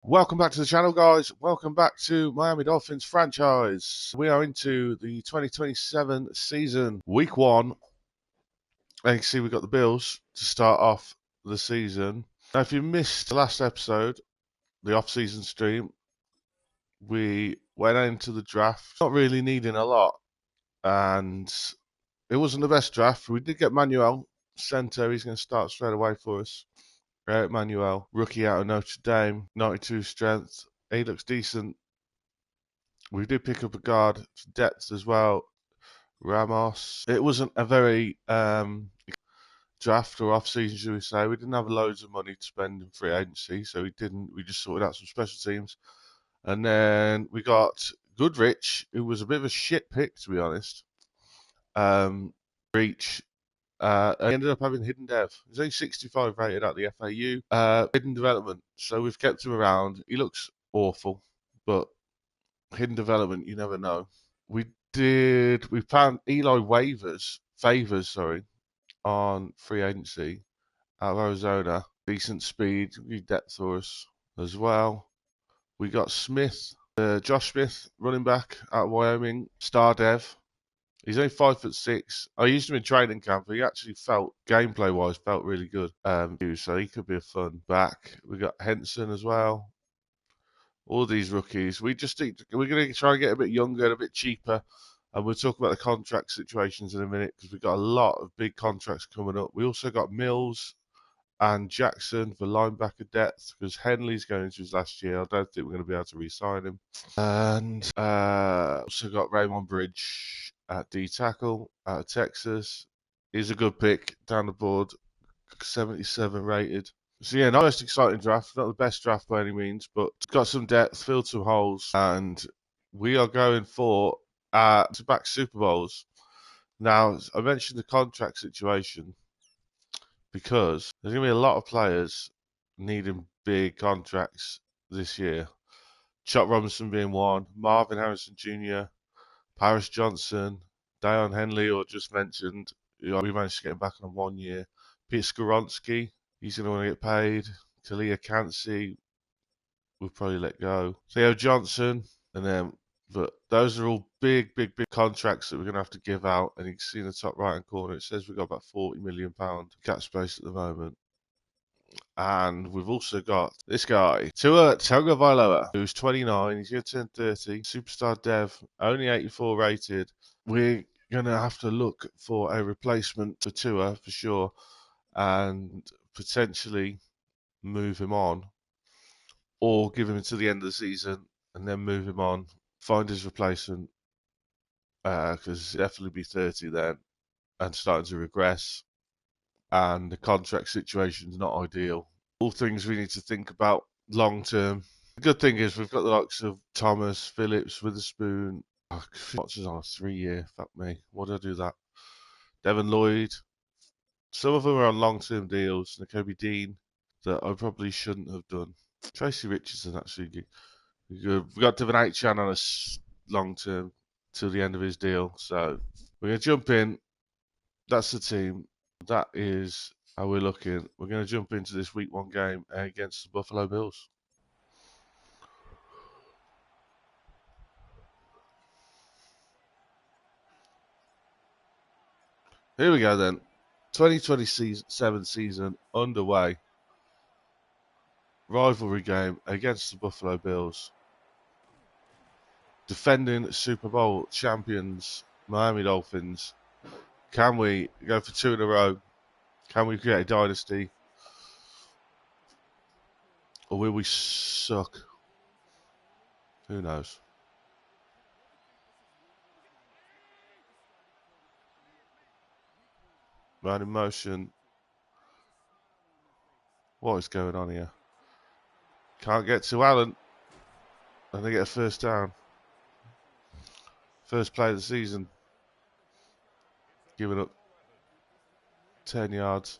Welcome back to the channel, guys. Welcome back to Miami Dolphins franchise. We are into the 2027 season, week one. And you can see we've got the Bills to start off the season. Now, if you missed the last episode, the off-season stream, we went into the draft, not really needing a lot. And it wasn't the best draft. We did get Manuel center. He's going to start straight away for us. Eric Manuel, rookie out of Notre Dame, 92 strength. He looks decent. We did pick up a guard for depth as well, Ramos. It wasn't a very draft or off season, should we say. We didn't have loads of money to spend in free agency, so we just sorted out some special teams. And then we got Goodrich, who was a bit of a shit pick, to be honest. Reach. I ended up having Hidden Dev. He's only 65 rated at the FAU. Hidden Development. So we've kept him around. He looks awful, but Hidden Development, you never know. We found Eli Favors, on free agency out of Arizona. Decent speed, good depth for us as well. We got Josh Smith, running back out of Wyoming, star dev. He's only 5'6". I used him in training camp. He actually gameplay-wise, felt really good. So he could be a fun back. We got Henson as well. All these rookies. We're going to try and get a bit younger and a bit cheaper. And we'll talk about the contract situations in a minute because we've got a lot of big contracts coming up. We also got Mills and Jackson for linebacker depth because Henley's going into his last year. I don't think we're going to be able to re-sign him. And also got Raymond Bridge at D tackle out of Texas. He's a good pick down the board, 77 rated. So yeah, not the most exciting draft, not the best draft by any means, but got some depth, filled some holes, and we are going for back-to-back Super Bowls. Now, I mentioned the contract situation because there's going to be a lot of players needing big contracts this year. Chuck Robinson being one, Marvin Harrison Jr., Paris Johnson, Deion Henley, or just mentioned, we managed to get him back on 1 year. Peter Skoronski, he's going to want to get paid. Talia Cansey, we'll probably let go. Theo Johnson, but those are all big contracts that we're going to have to give out. And you can see in the top right-hand corner, it says we've got about £40 million cap space at the moment. And we've also got this guy, Tua Tagovailoa, who's 29. He's going to turn 30. Superstar dev, only 84 rated. We're going to have to look for a replacement for Tua for sure, and potentially move him on, or give him until the end of the season and then move him on, find his replacement, because he'll definitely be 30 then and starting to regress, and the contract situation is not ideal. All things we need to think about long term. The good thing is we've got the likes of Thomas, Phillips, Witherspoon. Watch is on a 3 year. Fuck me. Why did I do that? Devin Lloyd. Some of them are on long term deals. Nakobe Dean that I probably shouldn't have done. Tracy Richardson actually good. We've got Devin Achane on a long term till the end of his deal. So we're going to jump in. That's the team. That is how we're looking. We're going to jump into this week one game against the Buffalo Bills. Here we go then. 2027 season underway. Rivalry game against the Buffalo Bills. Defending Super Bowl champions, Miami Dolphins. Can we go for 2 in a row? Can we create a dynasty? Or will we suck? Who knows? Man in motion. What is going on here? Can't get to Allen. And they get a first down. First play of the season. Giving up 10 yards.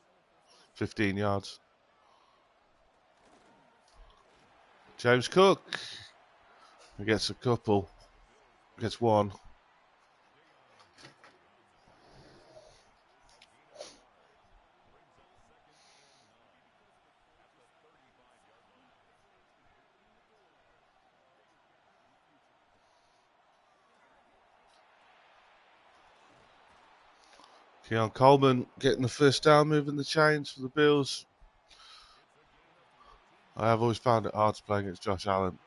15 yards. James Cook. He gets a couple. Gets one. Keon Coleman getting the first down, moving the chains for the Bills. I have always found it hard to play against Josh Allen.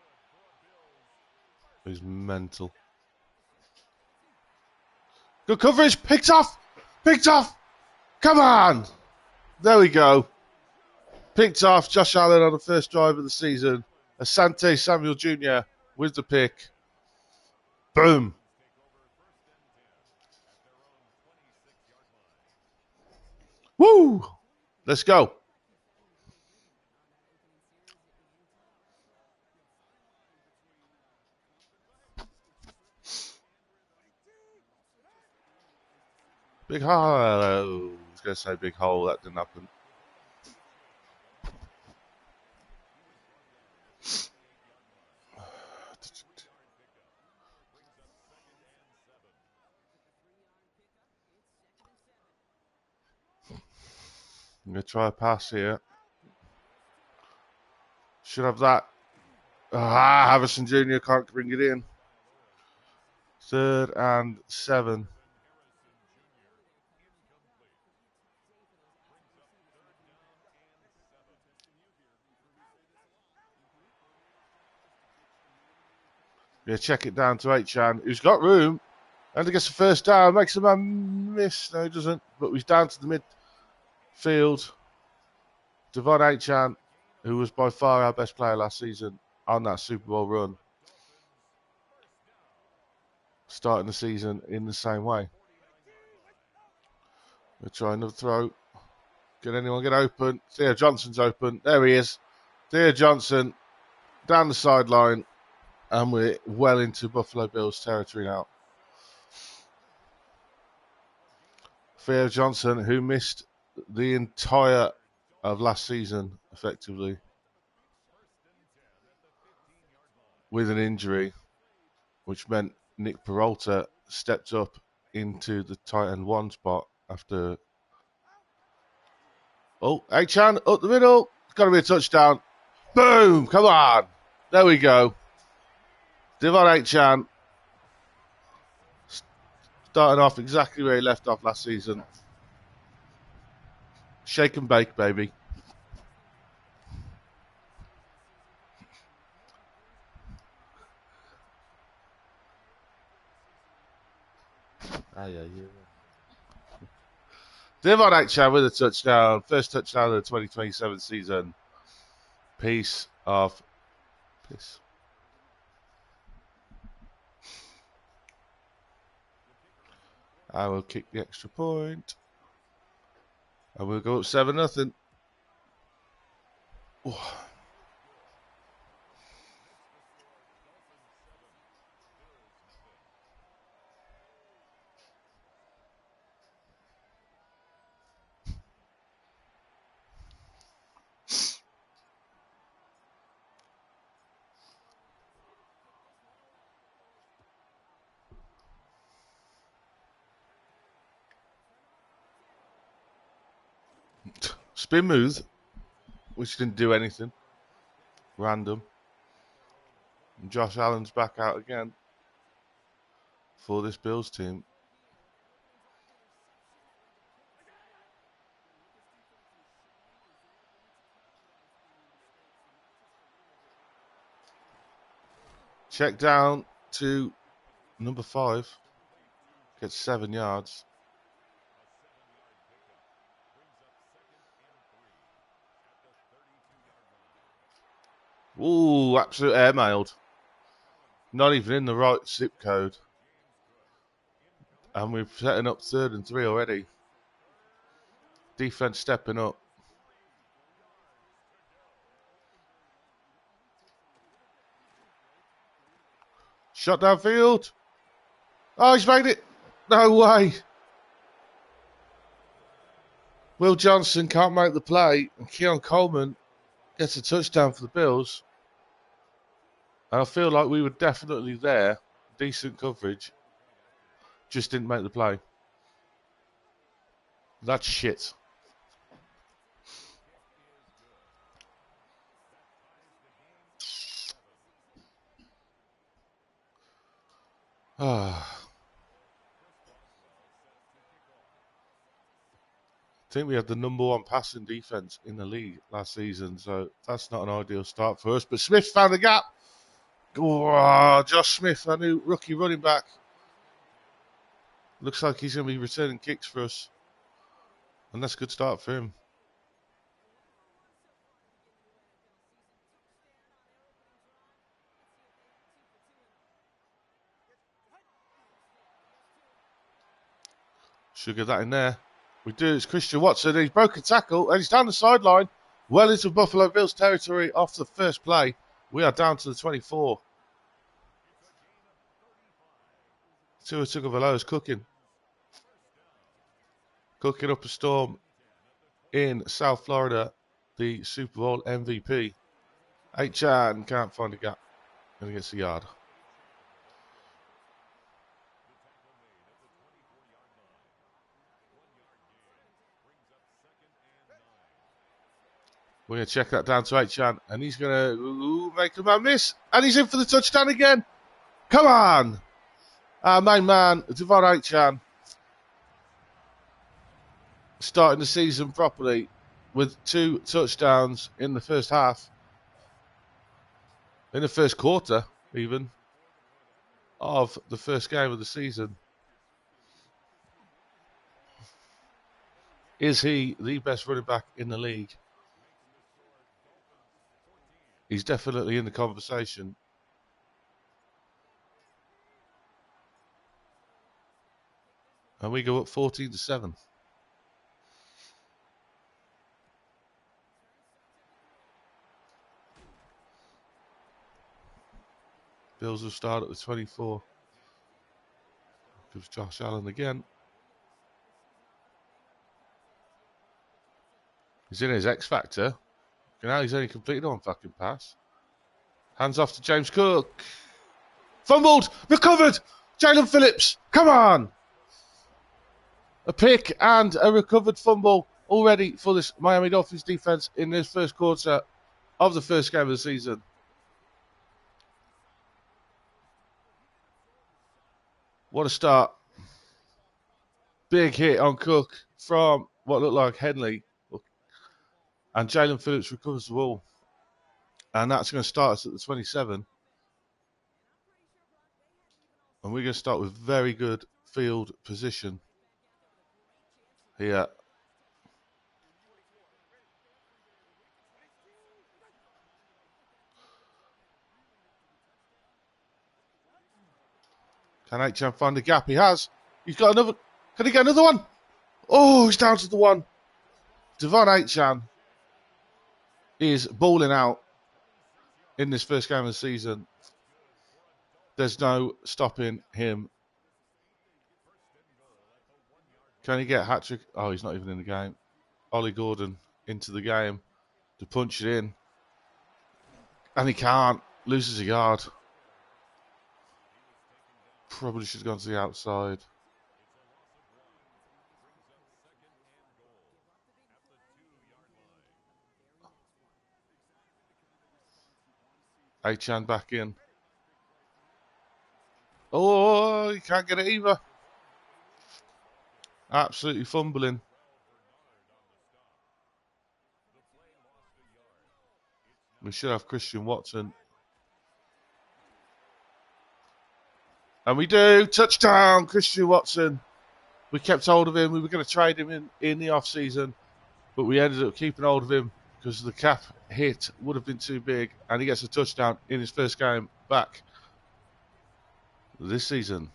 He's mental. Good coverage. Picked off. Picked off. Come on. There we go. Picked off. Josh Allen on the first drive of the season. Asante Samuel Jr. with the pick. Boom. Woo. Let's go. Big hole. I was going to say big hole. That didn't happen. I'm going to try a pass here. Should have that. Havison Jr. can't bring it in. 3rd and 7. Yeah, check it down to Achane, who's got room. And he gets the first down. Makes a man miss. No, he doesn't. But he's down to the midfield. Devon Achane, who was by far our best player last season on that Super Bowl run, starting the season in the same way. We'll try another throw. Can anyone get open? Theo Johnson's open. There he is. Theo Johnson down the sideline. And we're well into Buffalo Bills territory now. Theo Johnson, who missed the entire of last season, effectively, with an injury, which meant Nick Peralta stepped up into the tight end 1 spot after. Oh, Achane up the middle. It's got to be a touchdown. Boom! Come on. There we go. Devon Achane starting off exactly where he left off last season. Shake and bake, baby. Devon Achane with a touchdown. First touchdown of the 2027 season. Piece of piss. I will kick the extra point. And we'll go up 7-0. Oh. Spin move, which didn't do anything. Random. And Josh Allen's back out again for this Bills team. Check down to number 5. Gets 7 yards. Ooh, absolute airmailed. Not even in the right zip code. And we're setting up 3rd and 3 already. Defense stepping up. Shot downfield. Oh, he's made it. No way. Will Johnson can't make the play. And Keon Coleman gets a touchdown for the Bills. And I feel like we were definitely there. Decent coverage. Just didn't make the play. That's shit. think we had the #1 passing defense in the league last season, so that's not an ideal start for us. But Smith found the gap. Oh, Josh Smith, our new rookie running back. Looks like he's going to be returning kicks for us. And that's a good start for him. Should get that in there. We do. It's Christian Watson. He's broken tackle and he's down the sideline. Well into Buffalo Bills territory off the first play. We are down to the 24. Tua Tagovailoa is cooking. Cooking up a storm in South Florida. The Super Bowl MVP. Achane can't find a gap. And he gets a yard. We're going to check that down to Achane. And he's going to make a man miss. And he's in for the touchdown again. Come on. Our main man, Devon Achane. Starting the season properly with 2 touchdowns in the first half. In the first quarter, even, of the first game of the season. Is he the best running back in the league? He's definitely in the conversation. And we go up 14-7. Bills will start at the 24. Gives Josh Allen again. He's in his X Factor. Now he's only completed one fucking pass. Hands off to James Cook. Fumbled. Recovered. Jalen Phillips. Come on. A pick and a recovered fumble already for this Miami Dolphins defense in this first quarter of the first game of the season. What a start. Big hit on Cook from what looked like Henley. And Jalen Phillips recovers the ball. And that's going to start us at the 27. And we're going to start with very good field position here. Can Achane find the gap? He has. He's got another. Can he get another one? Oh, he's down to the one. Devon Achane is balling out in this first game of the season. There's no stopping him. Can he get a hat-trick? Oh, he's not even in the game. Ollie Gordon into the game to punch it in. And he can't. Loses a yard. Probably should have gone to the outside. Achane back in. Oh, he can't get it either. Absolutely fumbling. We should have Christian Watson. And we do. Touchdown, Christian Watson. We kept hold of him. We were going to trade him in the off-season, but we ended up keeping hold of him because the cap hit would have been too big, and he gets a touchdown in his first game back this season.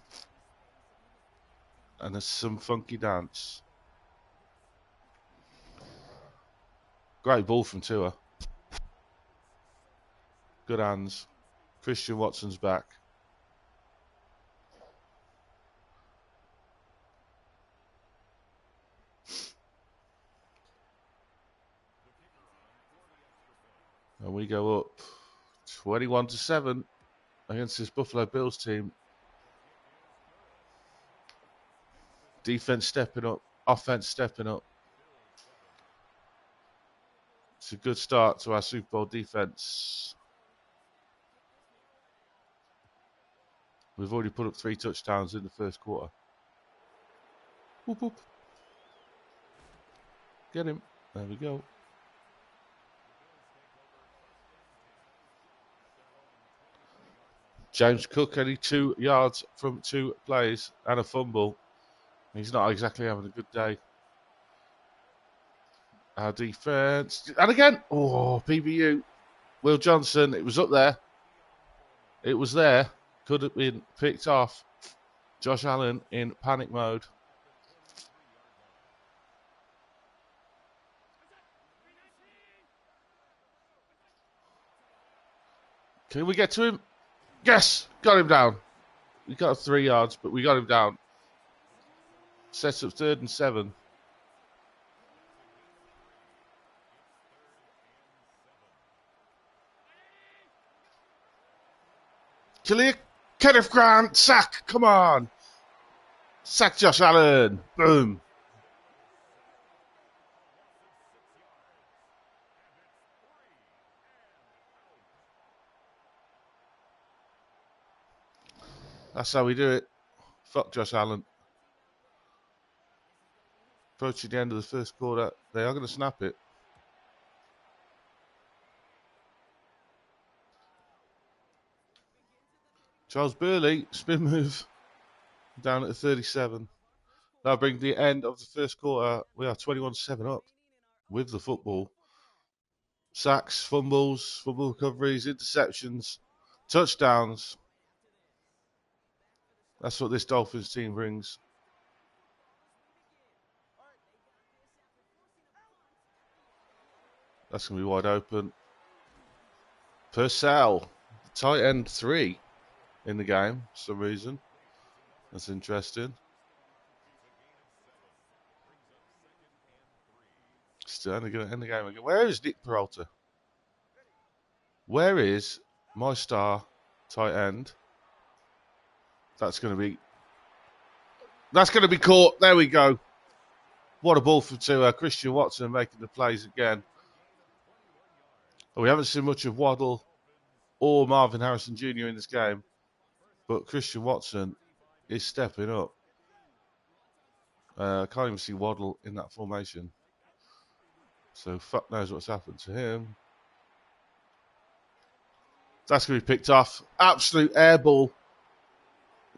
And there's some funky dance. Great ball from Tua. Good hands. Christian Watson's back. And we go up 21-7 against this Buffalo Bills team. Defense stepping up, offense stepping up. It's a good start to our Super Bowl defense. We've already put up 3 touchdowns in the first quarter. Whoop, whoop. Get him. There we go. James Cook only 2 yards from 2 plays and a fumble. He's not exactly having a good day. Our defense. And again. Oh, PBU. Will Johnson. It was up there. It was there. Could have been picked off. Josh Allen in panic mode. Can we get to him? Yes! Got him down. We got 3 yards, but we got him down. Sets up 3rd and 7. Kenneth Grant, sack, come on. Sack Josh Allen, boom. That's how we do it. Fuck Josh Allen. Approaching the end of the first quarter. They are going to snap it. Charles Burley, spin move. Down at 37. That'll bring the end of the first quarter. We are 21-7 up with the football. Sacks, fumbles, fumble recoveries, interceptions, touchdowns. That's what this Dolphins team brings. That's going to be wide open. Purcell, tight end 3 in the game for some reason. That's interesting. Still only going to end the game again. Where is Nick Peralta? Where is my star tight end? That's going to be caught. There we go. What a ball to Christian Watson making the plays again. We haven't seen much of Waddle or Marvin Harrison Jr. in this game, but Christian Watson is stepping up. I can't even see Waddle in that formation. So fuck knows what's happened to him. That's going to be picked off. Absolute air ball.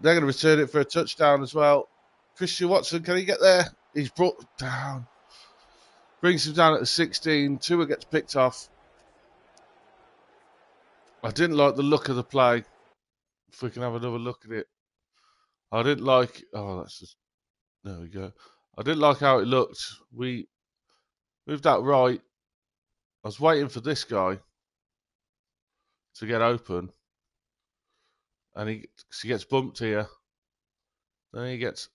They're going to return it for a touchdown as well. Christian Watson, can he get there? He's brought down. Brings him down at the 16. Tua gets picked off. I didn't like the look of the play. If we can have another look at it. I didn't like... Oh, that's just... There we go. I didn't like how it looked. We moved that right. I was waiting for this guy to get open. And he gets bumped here. Then he gets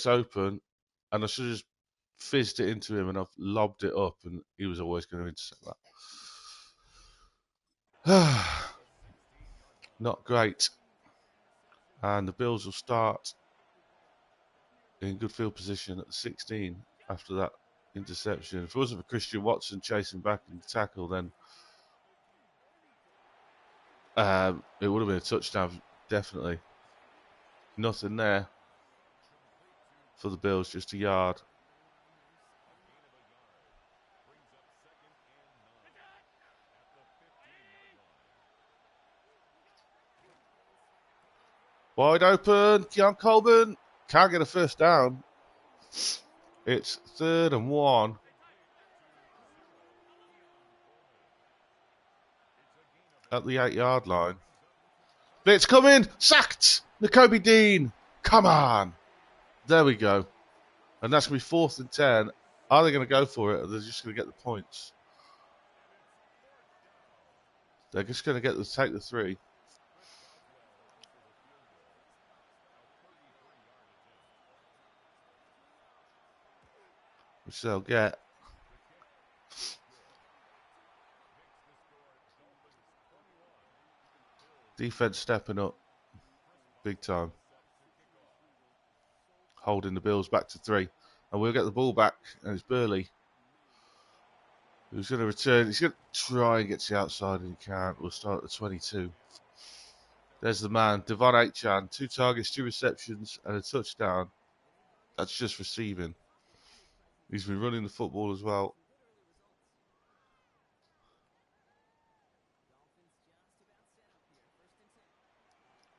open. And I should have just fizzed it into him and I've lobbed it up and he was always going to intercept that. Not great. And the Bills will start in good field position at the 16 after that interception. If it wasn't for Christian Watson chasing back and tackle, then it would have been a touchdown, definitely. Nothing there for the Bills, just a yard. Wide open, Keon Coleman can't get a first down. It's 3rd and 1. At the 8-yard line. Blitz coming, sacked. Nakobe Dean, come on. There we go. And that's going to be 4th and 10. Are they going to go for it or are they just going to get the points? They're just going to take the 3. Which they'll get. Defense stepping up big time. Holding the Bills back to 3. And we'll get the ball back. And it's Burley who's going to return. He's going to try and get to the outside and he can't. We'll start at the 22. There's the man, Devon Achane. 2 targets, 2 receptions and a touchdown. That's just receiving. He's been running the football as well.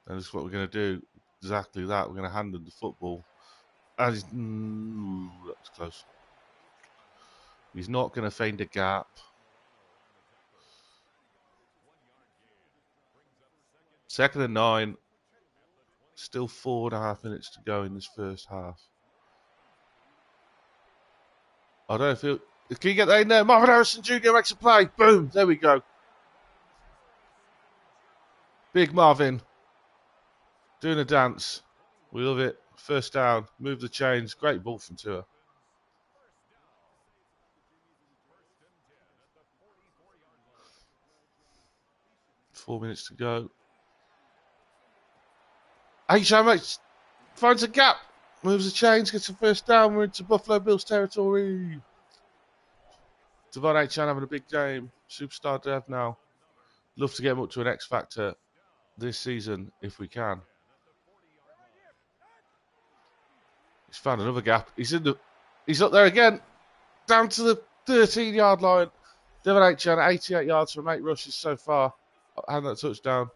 And that's what we're going to do. Exactly that. We're going to hand him the football. And he's, that was close. He's not going to find a gap. Second and 9. Still 4.5 minutes to go in this first half. I don't feel. Can you get that in there? Marvin Harrison Jr. makes a play. Boom. There we go. Big Marvin. Doing a dance. We love it. First down. Move the chains. Great ball from Tua. Four minutes to go. Achane finds a gap. Moves the chains. Gets a first down. We're into Buffalo Bills territory. Devon Achane having a big game. Superstar dev now. Love to get him up to an X Factor this season if we can. He's found another gap. He's up there again. Down to the 13-yard line. Devon Achane, 88 yards from 8 rushes so far. And that touchdown.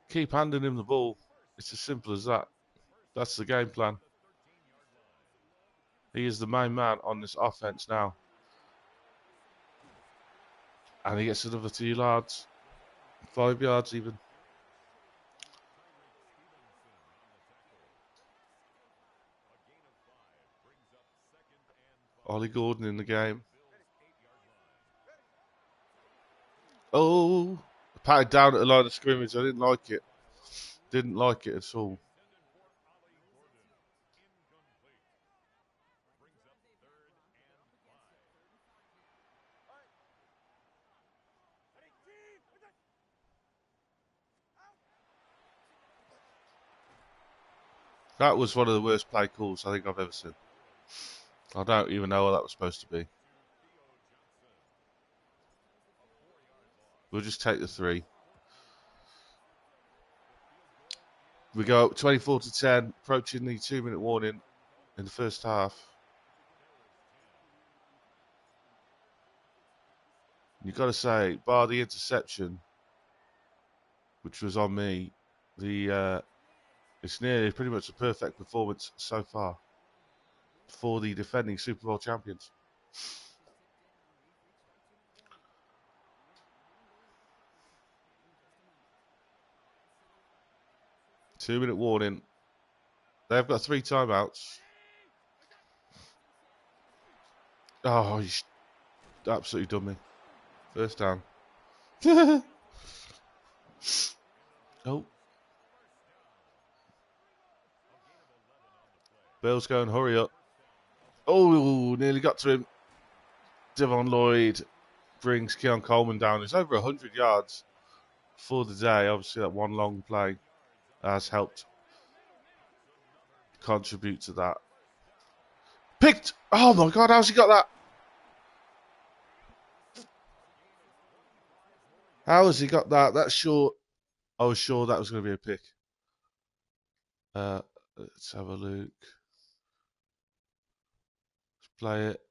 Keep handing him the ball. It's as simple as that. That's the game plan. He is the main man on this offense now. And he gets another 2 yards. 5 yards even. Ollie Gordon in the game. Oh, patted down at the line of scrimmage. I didn't like it. Didn't like it at all. That was one of the worst play calls I think I've ever seen. I don't even know what that was supposed to be. We'll just take the 3. We go up 24-10, approaching the 2-minute warning in the first half. You've got to say, bar the interception, which was on me, it's nearly pretty much a perfect performance so far for the defending Super Bowl champions. Two-minute warning. They've got 3 timeouts. Oh, you absolutely done me. First down. Oh. Bill's going, hurry up. Oh, nearly got to him. Devon Lloyd brings Keon Coleman down. He's over 100 yards for the day. Obviously, that one long play has helped contribute to that. Picked! Oh my God, how's he got that? How has he got that? That's short. I was sure that was going to be a pick. Let's have a look. Let's play it.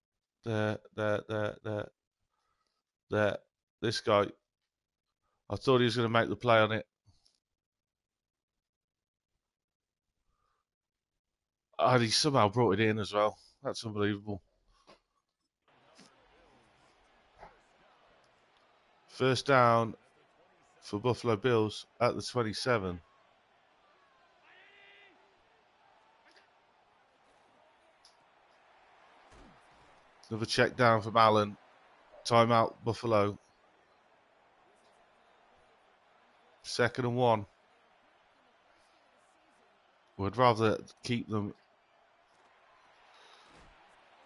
There. This guy. I thought he was going to make the play on it. And he somehow brought it in as well. That's unbelievable. First down for Buffalo Bills at the 27. Another check down from Allen. Timeout, Buffalo. 2nd and 1. Would rather keep them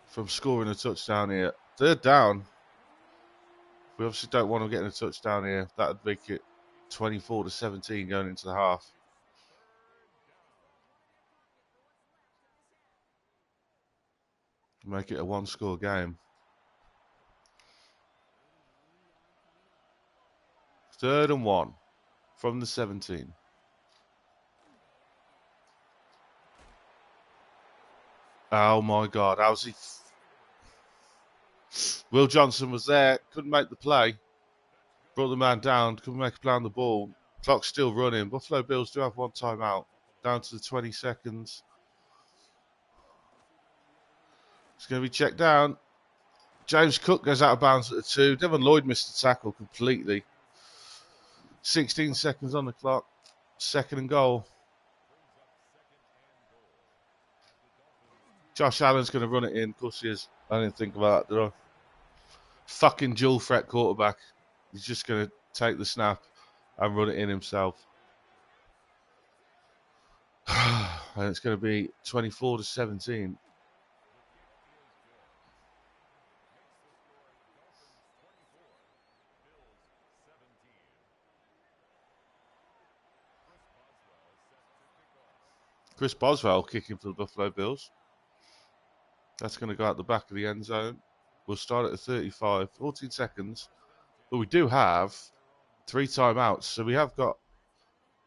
from scoring a touchdown here. 3rd down. We obviously don't want them getting a touchdown here. That would make it 24-17 going into the half. Make it a 1-score game. 3rd and 1 from the 17. Oh my God, how's he? Will Johnson was there, couldn't make the play. Brought the man down, couldn't make a play on the ball. Clock's still running. Buffalo Bills do have one timeout. Down to the 20 seconds. It's going to be checked down. James Cook goes out of bounds at the 2. Devon Lloyd missed the tackle completely. 16 seconds on the clock. Second and goal. Josh Allen's going to run it in. Of course he is. I didn't think about that, did I? Fucking dual threat quarterback. He's just going to take the snap and run it in himself. And it's going to be 24-17. Chris Boswell kicking for the Buffalo Bills. That's going to go out the back of the end zone. We'll start at the 35, 14 seconds. But we do have 3 timeouts, so we have got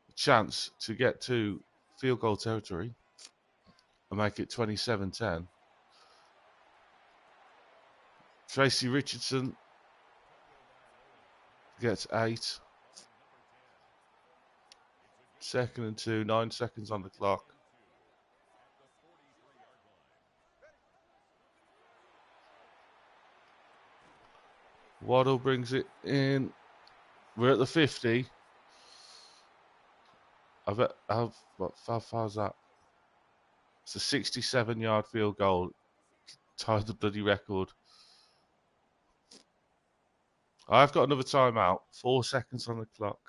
a chance to get to field goal territory and make it 27-10. Tracy Richardson gets 8. Second and 2, 9 seconds on the clock. Waddle brings it in. We're at the 50. How far is that? It's a 67-yard field goal. Tied the bloody record. I've got another timeout. 4 seconds on the clock.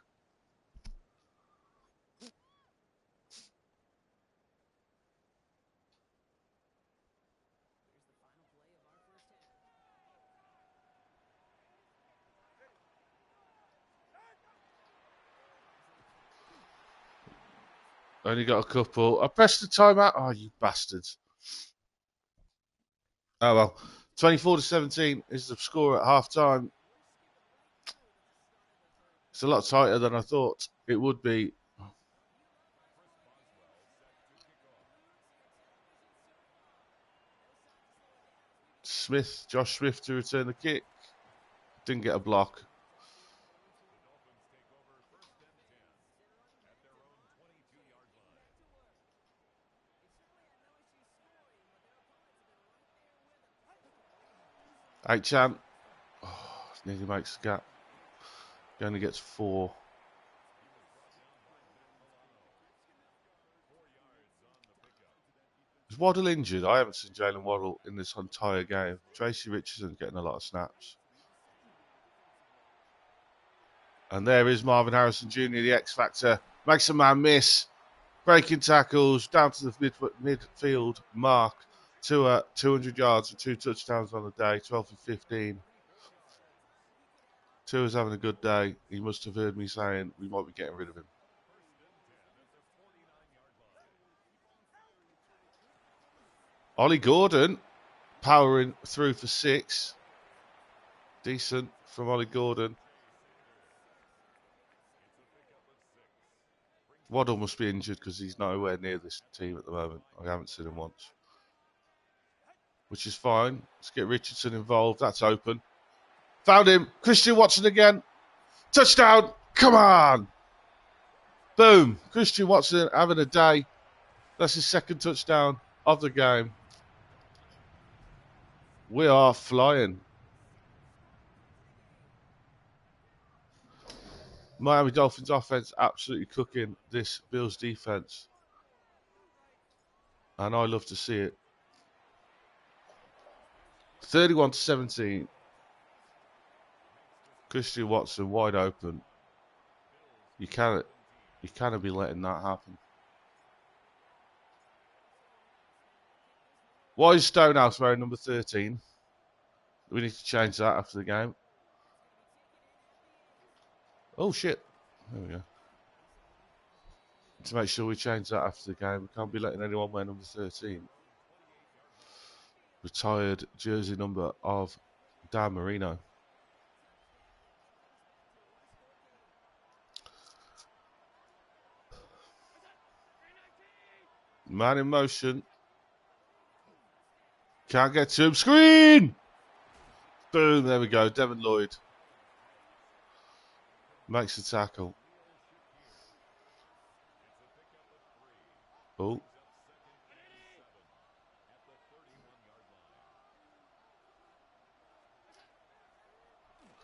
Only got a couple. I pressed the timeout. Oh, you bastards. Oh, well. 24-17 is the score at half-time. It's a lot tighter than I thought it would be. Josh Smith to return the kick. Didn't get a block. Achane. Oh, nearly makes the gap. He only gets 4. Is Waddle injured? I haven't seen Jalen Waddle in this entire game. Tracy Richardson getting a lot of snaps. And there is Marvin Harrison Jr., the X Factor. Makes a man miss. Breaking tackles down to the midfield mark to 200 yards and 2 touchdowns on the day, 12 for 15. Tua's having a good day. He must have heard me saying we might be getting rid of him. Ollie Gordon powering through for 6. Decent from Ollie Gordon. Waddle must be injured because he's nowhere near this team at the moment. I haven't seen him once. Which is fine. Let's get Richardson involved. That's open. Found him. Christian Watson again. Touchdown. Come on. Boom. Christian Watson having a day. That's his second touchdown of the game. We are flying. Miami Dolphins offense absolutely cooking this Bills defense. And I love to see it. 31-17. Christian Watson wide open. You cannot be letting that happen. Why is Stonehouse wearing number 13? We need to change that after the game. Oh shit. There we go. To make sure we change that after the game. We can't be letting anyone wear number 13. Retired jersey number of Dan Marino. Man in motion. Can't get to him. Screen! Boom, there we go. Devin Lloyd makes the tackle. Oh.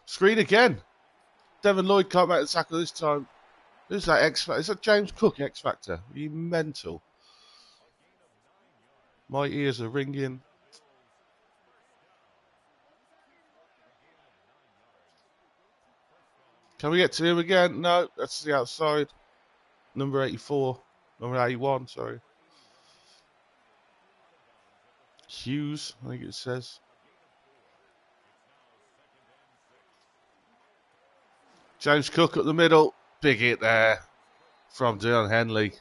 Screen again. Devin Lloyd can't make the tackle this time. Who's that X-Factor? Is that James Cook X-Factor? Are you mental? My ears are ringing. Can we get to him again? No, that's the outside. Number 84. Number 81, sorry. Hughes, I think it says. James Cook up the middle. Big hit there from Dion Henley.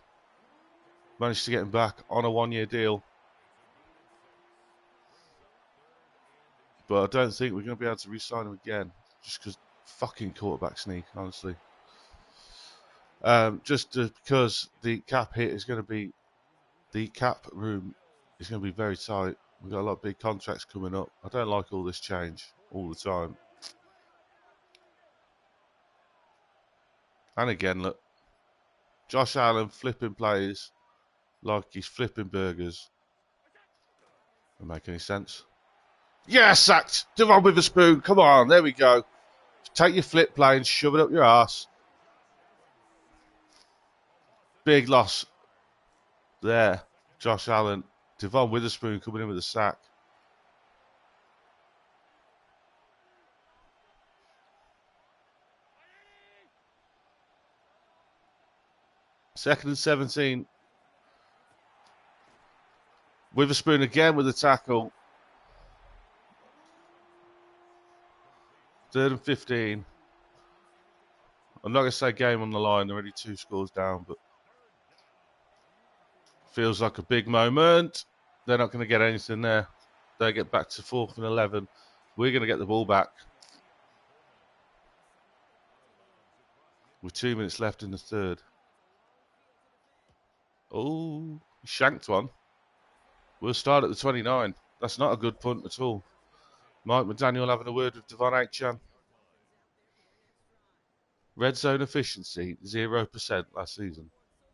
Managed to get him back on a one-year deal. But I don't think we're going to be able to re-sign him again. Just because fucking quarterback sneak, honestly. Because the cap hit is going to be... The cap room is going to be very tight. We've got a lot of big contracts coming up. I don't like all this change all the time. And again, look. Josh Allen flipping plays like he's flipping burgers. Doesn't make any sense. Yeah, sacked. Devon Witherspoon. Come on, there we go. Take your flip play and shove it up your ass. Big loss there. Josh Allen. Devon Witherspoon coming in with a sack. Second and 17. Witherspoon again with a tackle. Third and 15. I'm not going to say game on the line. They're already 2 scores down, but feels like a big moment. They're not going to get anything there. They get back to 4th and 11. We're going to get the ball back. With 2 minutes left in the third. Oh, he shanked one. We'll start at the 29. That's not a good punt at all. Mike McDaniel having a word with Devon Achane. Red zone efficiency, 0% last season.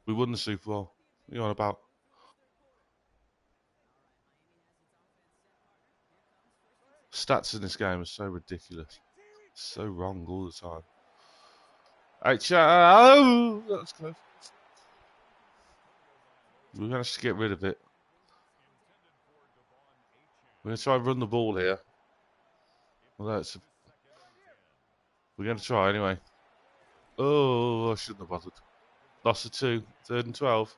We won the Super Bowl. What are you on about? Stats in this game are so ridiculous. So wrong all the time. Oh, that's close. We managed to get rid of it. We're going to try and run the ball here. Although we're going to try anyway. Oh, I shouldn't have bothered. Loss of 2. 3rd and 12.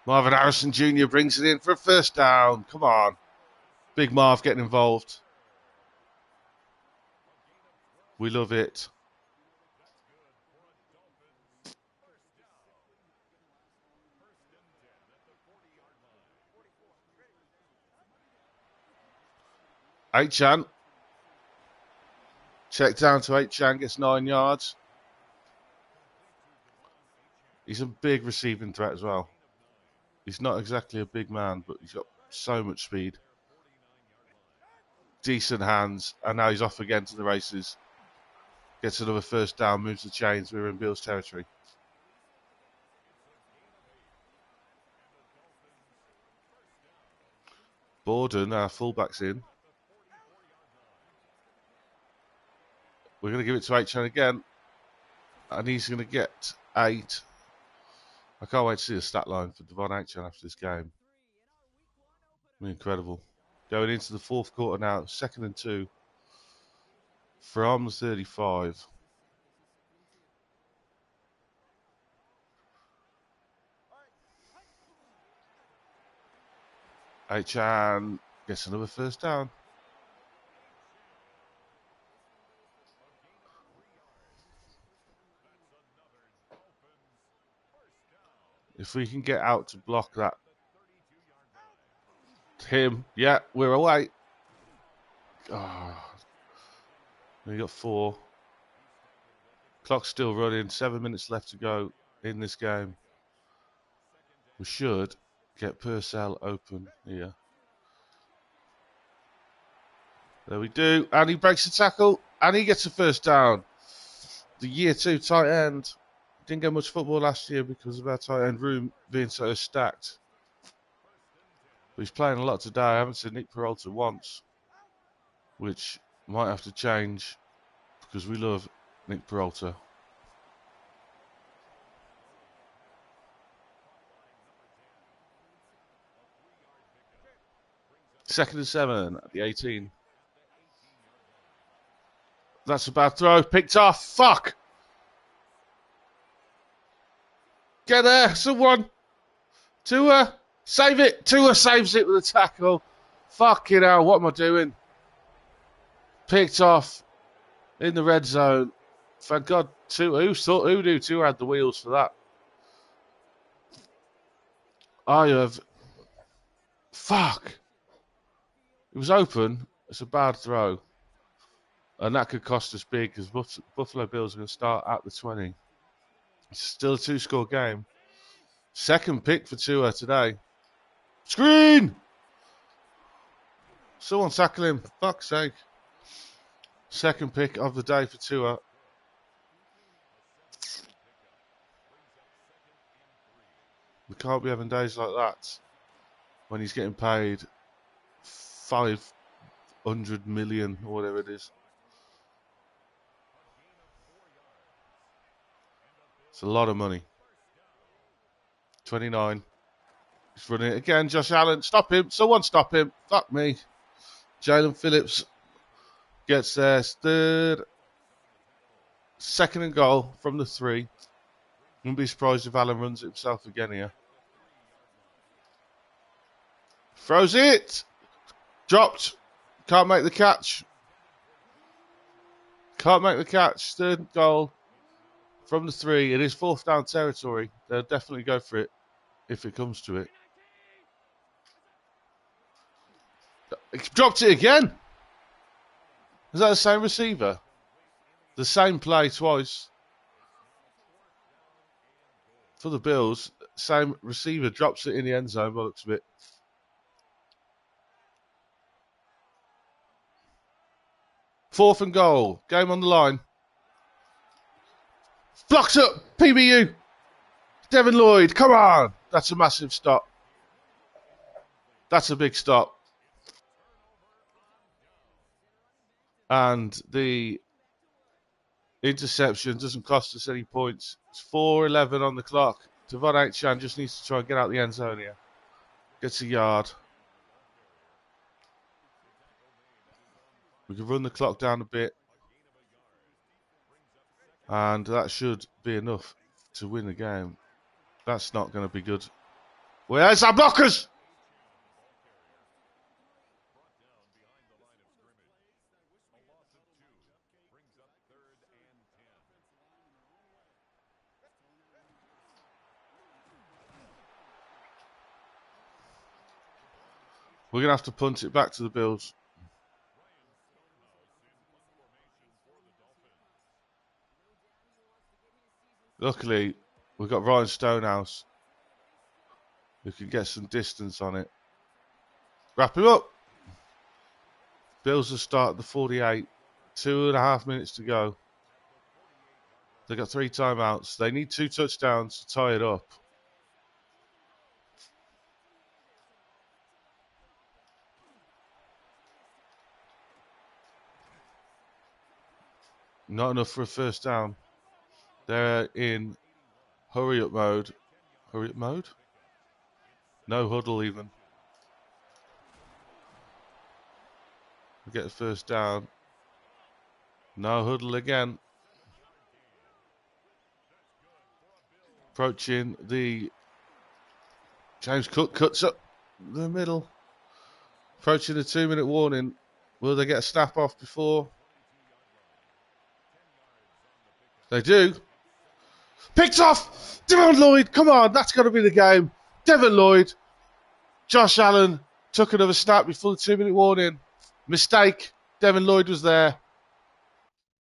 Marvin Harrison Jr. brings it in for a first down. Come on. Big Marv getting involved. We love it. Achane. Check down to Achane, gets 9 yards. He's a big receiving threat as well. He's not exactly a big man, but he's got so much speed. Decent hands, and now he's off again to the races. Gets another first down, moves the chains. We're in Bills territory. Borden, our fullback's in. We're going to give it to Achane again. And he's going to get 8. I can't wait to see the stat line for Devon Achane after this game. Incredible. Going into the 4th quarter now, 2nd and 2. From 35. Achane gets another first down. If we can get out to block that. Him. Yeah, we're away. Oh. We got 4. Clock's still running. 7 minutes left to go in this game. We should get Purcell open here. There we do. And he breaks the tackle. And he gets a first down. The year 2 tight end. Didn't get much football last year because of our tight end room being so stacked. But he's playing a lot today. I haven't seen Nick Peralta once, which might have to change because we love Nick Peralta. Second and 7 at the 18. That's a bad throw. Picked off. Fuck. Get there, someone. Tua. Save it. Tua saves it with a tackle. Fucking hell, what am I doing? Picked off in the red zone. Thank God, Tua. Who knew Tua had the wheels for that? I have... Fuck. It was open. It's a bad throw. And that could cost us big because Buffalo Bills are going to start at the 20. It's still a 2-score game. Second pick for Tua today. Screen! Someone tackle him, for fuck's sake. Second pick of the day for Tua. We can't be having days like that when he's getting paid 500 million or whatever it is. It's a lot of money. 29. He's running it again. Josh Allen. Stop him. Someone stop him. Fuck me. Jalen Phillips gets there. Third. Second and goal from the 3. Wouldn't be surprised if Allen runs it himself again here. Throws it. Dropped. Can't make the catch. Can't make the catch. Third and goal from the 3. It is 4th down territory. They'll definitely go for it if it comes to it. Dropped it again. Is that the same receiver? The same play twice. For the Bills, same receiver drops it in the end zone by the looks of it. Fourth and goal. Game on the line. Blocks up. PBU. Devin Lloyd. Come on. That's a massive stop. That's a big stop. And the interception doesn't cost us any points. It's 4:11 on the clock. Achane just needs to try and get out the end zone here. Gets a yard. We can run the clock down a bit. And that should be enough to win the game. That's not going to be good. Where's our blockers? We're going to have to punt it back to the Bills. Luckily, we've got Ryan Stonehouse who can get some distance on it. Wrap him up. Bills will start at the 48. 2.5 minutes to go. They've got 3 timeouts. They need 2 touchdowns to tie it up. Not enough for a first down. They're in hurry-up mode. Hurry-up mode? No huddle even. We get a first down. No huddle again. Approaching the... James Cook cuts up the middle. Approaching the 2-minute warning. Will they get a snap off before? They do. Picked off! Devin Lloyd, come on, that's got to be the game. Devin Lloyd. Josh Allen took another snap before the 2-minute warning. Mistake. Devin Lloyd was there.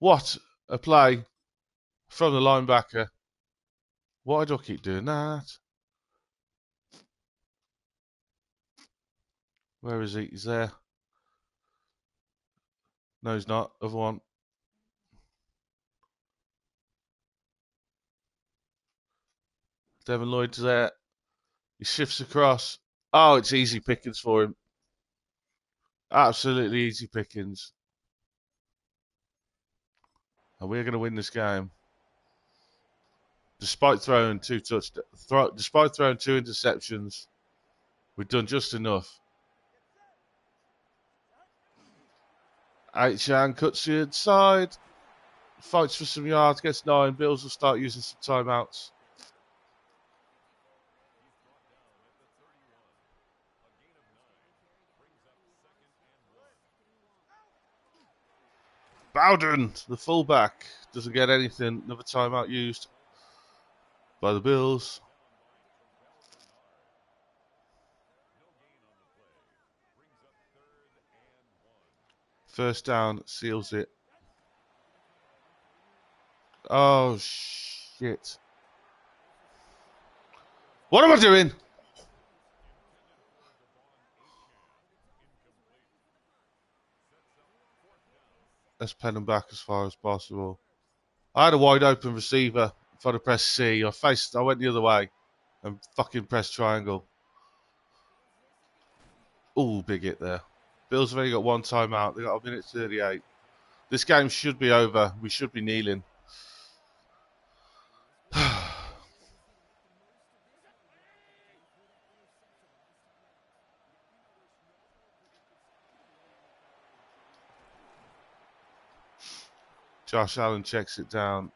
What a play from the linebacker. Why do I keep doing that? Where is he? He's there. No, he's not. Other one. Devin Lloyd's there. He shifts across. Oh, it's easy pickings for him. Absolutely easy pickings. And we're going to win this game. Despite throwing two interceptions, we've done just enough. Achane cuts the inside. Fights for some yards. Gets 9. Bills will start using some timeouts. Bowden, the fullback, doesn't get anything. Another timeout used by the Bills. First down, seals it. Oh, shit. What am I doing? Let's pen them back as far as possible. I had a wide open receiver. If I'd have pressed C, I went the other way and fucking pressed triangle. Ooh, big hit there. Bills have only got one timeout. They got a minute 38. This game should be over. We should be kneeling. Josh Allen checks it down.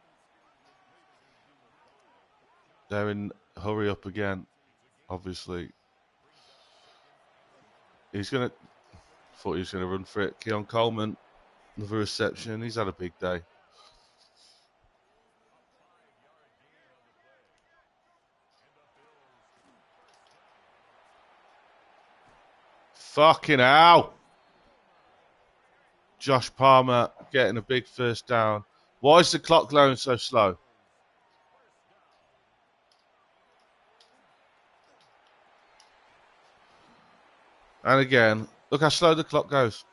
They're in hurry up again, obviously. Thought he was going to run for it. Keon Coleman, another reception. He's had a big day. Fucking hell. Josh Palmer getting a big first down. Why is the clock going so slow? And again, look how slow the clock goes.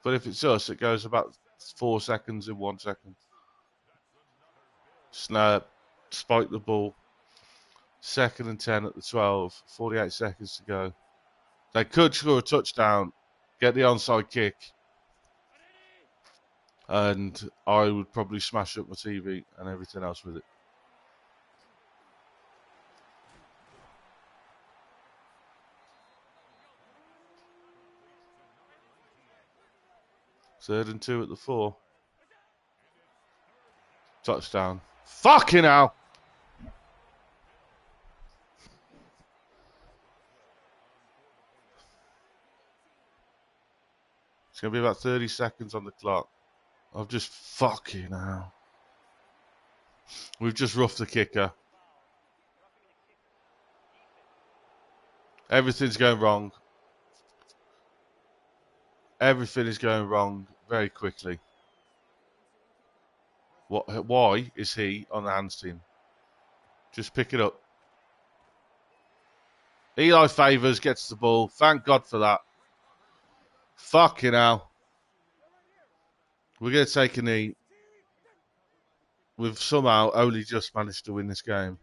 But if it's us, it goes about 4 seconds in 1 second. Snap, spike the ball. 2nd and 10 at the 12. 48 seconds to go. They could score a touchdown, get the onside kick, and I would probably smash up my TV and everything else with it. Third and 2 at the 4. Touchdown. Fucking hell! It's going to be about 30 seconds on the clock. I've just fucking hell. We've just roughed the kicker. Everything's going wrong. Everything is going wrong very quickly. Why is he on the hands team? Just pick it up. Eli Favors gets the ball. Thank God for that. Fucking hell. We're going to take a knee. We've somehow only just managed to win this game.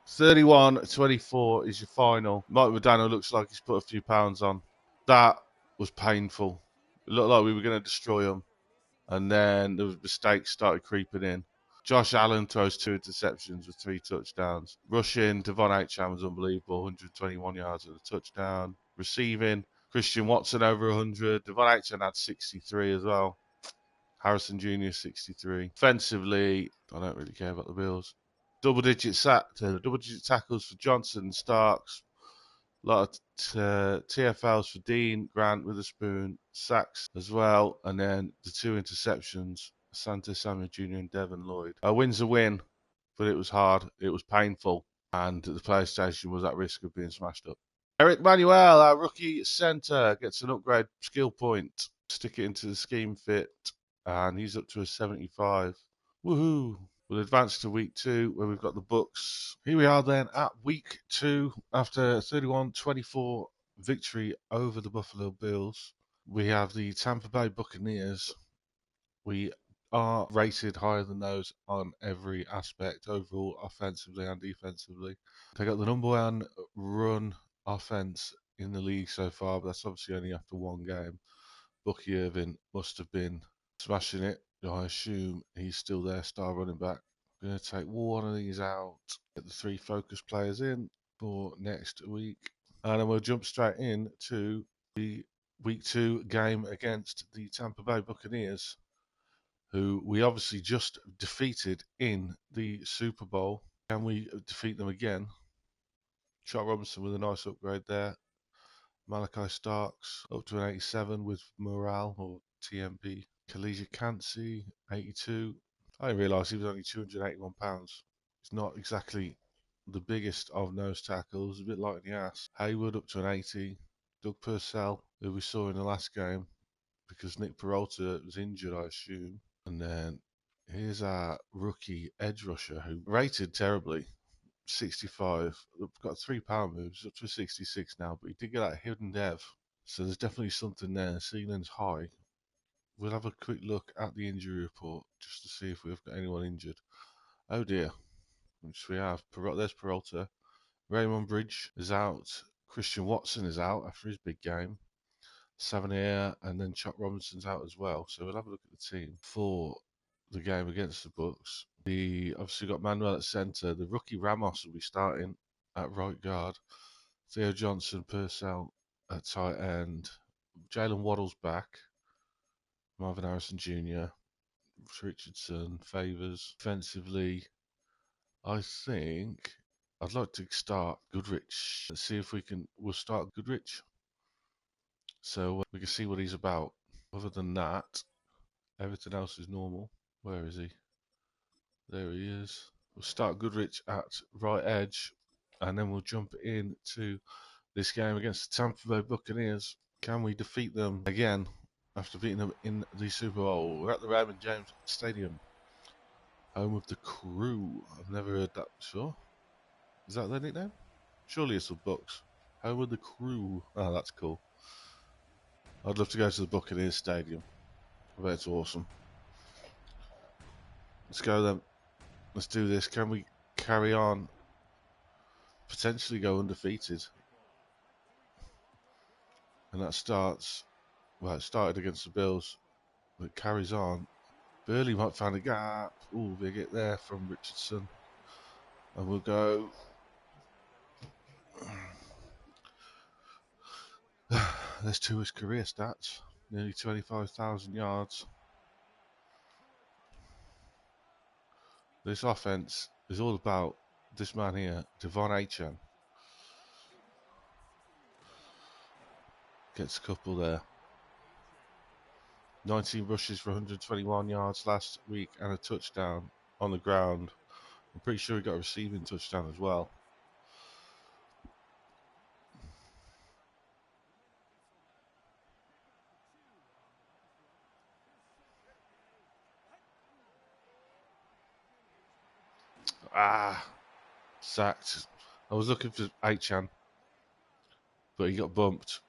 (31-24) is your final. Mike McDaniel looks like he's put a few pounds on. That was painful. It looked like we were going to destroy them. And then the mistakes started creeping in. Josh Allen throws 2 interceptions with 3 touchdowns. Rushing, Devon Achane was unbelievable. 121 yards at the touchdown. Receiving, Christian Watson over 100. Devon Achane had 63 as well. Harrison Jr. 63. Offensively, I don't really care about the Bills. Double-digit tackles for Johnson and Starks. A lot of TFLs for Dean, Grant with a spoon, sacks as well, and then the 2 interceptions, Asante Samuel Jr. and Devin Lloyd. A win's a win, but it was hard, it was painful, and the PlayStation was at risk of being smashed up. Eric Manuel, our rookie centre, gets an upgrade skill point. Stick it into the scheme fit, and he's up to a 75. Woohoo! We'll advance to week 2, where we've got the Bucks. Here we are then at week 2, after 31-24 victory over the Buffalo Bills. We have the Tampa Bay Buccaneers. We are rated higher than those on every aspect, overall, offensively and defensively. They got the number 1 run offense in the league so far, but that's obviously only after one game. Bucky Irvin must have been smashing it. I assume he's still their star running back. I'm going to take one of these out, get the 3 focus players in for next week, and then we'll jump straight in to the week 2 game against the Tampa Bay Buccaneers, who we obviously just defeated in the Super Bowl. Can we defeat them again? Shot Robinson with a nice upgrade there. Malachi Starks up to an 87 with morale, or TMP. Khalija Kansi, 82. I didn't realise he was only 281 pounds. He's not exactly the biggest of nose tackles, a bit light in the ass. Haywood up to an 80. Doug Purcell, who we saw in the last game, because Nick Peralta was injured, I assume. And then here's our rookie edge rusher, who rated terribly, 65. Got 3 power moves, up to 66 now, but he did get that hidden dev. So there's definitely something there. Ceiling's high. We'll have a quick look at the injury report just to see if we've got anyone injured. Oh dear, which we have. There's Peralta. Raymond Bridge is out. Christian Watson is out after his big game. Savanier and then Chuck Robinson's out as well. So we'll have a look at the team for the game against the Bucks. We obviously got Manuel at centre. The rookie Ramos will be starting at right guard. Theo Johnson, Purcell at tight end. Jalen Waddle's back. Marvin Harrison Jr., Richardson, Favors. Defensively, I think I'd like to start Goodrich. Let's see if we'll start Goodrich. So we can see what he's about. Other than that, everything else is normal. Where is he? There he is. We'll start Goodrich at right edge, and then we'll jump into this game against the Tampa Bay Buccaneers. Can we defeat them again after beating them in the Super Bowl? We're at the Raymond James Stadium, home of the Crew. I've never heard that before. Is that their nickname? Surely it's the Bucks. Home of the Crew. Oh, that's cool. I'd love to go to the Buccaneers Stadium. I bet it's awesome. Let's go then. Let's do this. Can we carry on? Potentially go undefeated. And that starts, well, it started against the Bills, but it carries on. Burley might find a gap. Ooh, big hit there from Richardson. And we'll go. There's 2 of his career stats. Nearly 25,000 yards. This offense is all about this man here, Devon Achane. Gets a couple there. 19 rushes for 121 yards last week and a touchdown on the ground. I'm pretty sure he got a receiving touchdown as well. Sacked. I was looking for Achane, but he got bumped.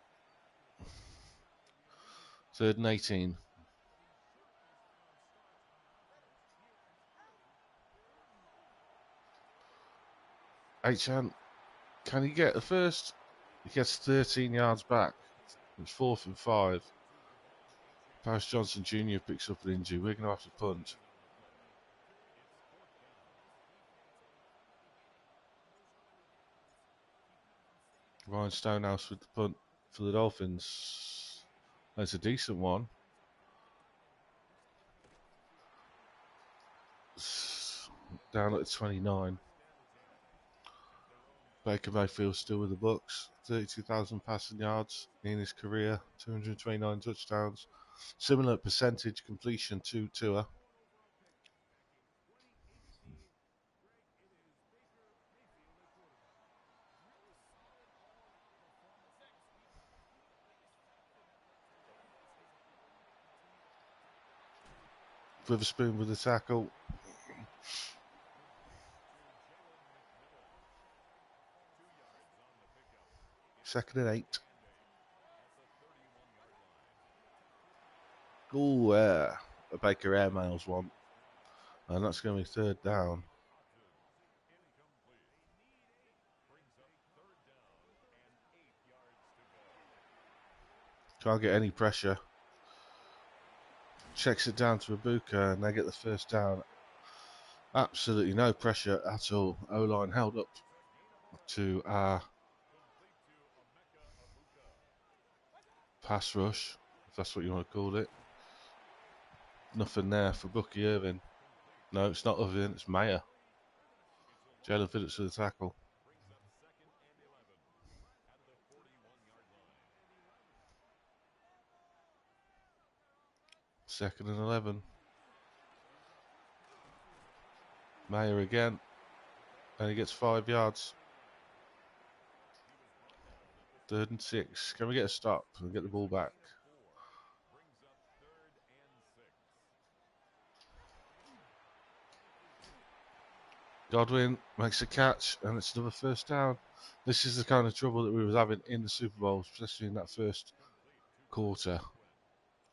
3rd and 18. Achane, can he get the first? He gets 13 yards back. It's 4th and 5. Paris Johnson Jr. picks up an injury. We're going to have to punt. Ryan Stonehouse with the punt for the Dolphins. That's a decent one. It's down at 29. Baker Mayfield still with the Bucks. 32,000 passing yards in his career. 229 touchdowns. Similar percentage completion to Tua. Witherspoon with the tackle. Second and 8. Oh, a Baker Airmails one. And that's going to be third down. Can't get any pressure. Checks it down to Ibuka and they get the first down. Absolutely no pressure at all. O-line held up to our pass rush, if that's what you want to call it. Nothing there for Bucky Irving. No, it's not Irving, it's Mayer. Jalen Phillips with the tackle. Second and 11. Mayer again. And he gets 5 yards. Third and 6. Can we get a stop and get the ball back? Godwin makes a catch and it's another first down. This is the kind of trouble that we were having in the Super Bowl, especially in that first quarter.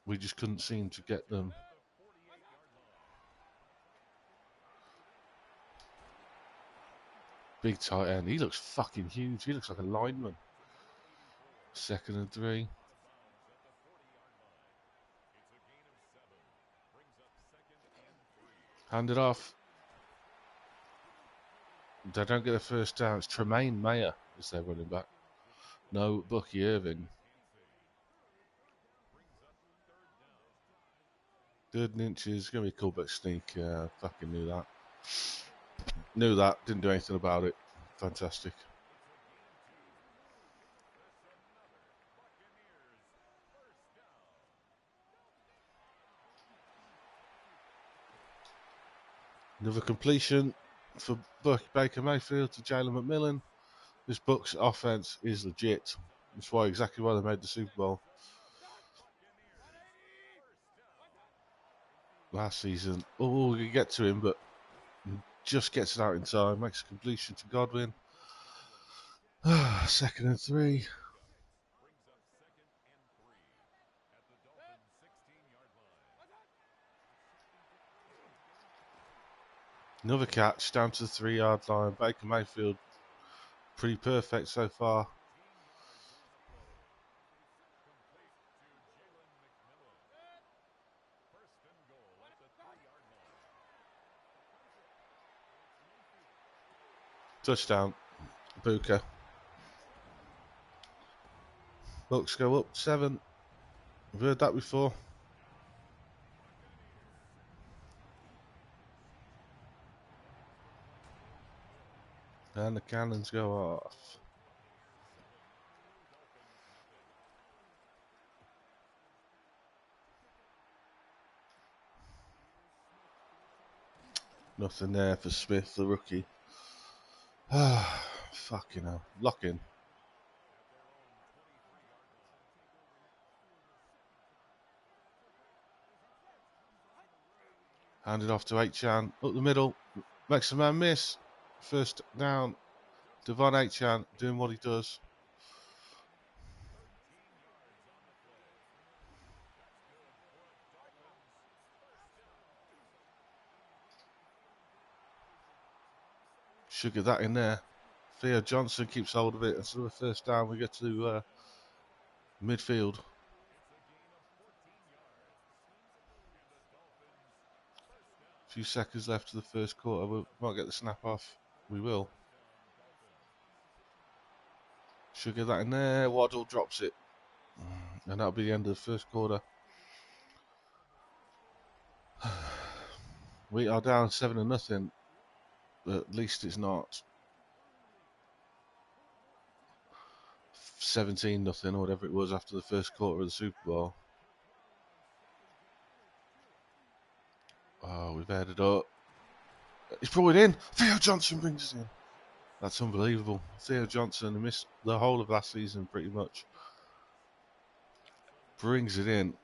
We just couldn't seem to get them. Big tight end. He looks fucking huge. He looks like a lineman. Second and 3. Hand it off. They don't get a first down. It's Tremaine Mayer is their running back. No, Bucky Irving. Third and inches. Going to be a callback sneak. Fucking knew that. Knew that. Didn't do anything about it. Fantastic. Another completion for Baker Mayfield to Jalen McMillan. This Bucs offense is legit. That's why exactly why they made the Super Bowl last season. Oh, we can get to him, but just gets it out in time. Makes a completion to Godwin. Second and 3. Another catch down to the 3-yard line. Baker Mayfield, pretty perfect so far. Touchdown, Buka. Bucs go up 7. We've heard that before. And the cannons go off. Nothing there for Smith, the rookie. Fucking hell. Lock in. Handed off to Achane. Up the middle. Makes a man miss. First down. Devon Achane doing what he does. Should get that in there. Theo Johnson keeps hold of it. And so the first down, we get to midfield. A few seconds left of the first quarter. We might get the snap off. We will. Should get that in there. Waddle drops it. And that'll be the end of the first quarter. We are down 7-0. At least it's not 17-0 or whatever it was after the first quarter of the Super Bowl. Oh, we've headed up. He's brought it in. Theo Johnson brings it in. That's unbelievable. Theo Johnson, who missed the whole of last season pretty much, brings it in.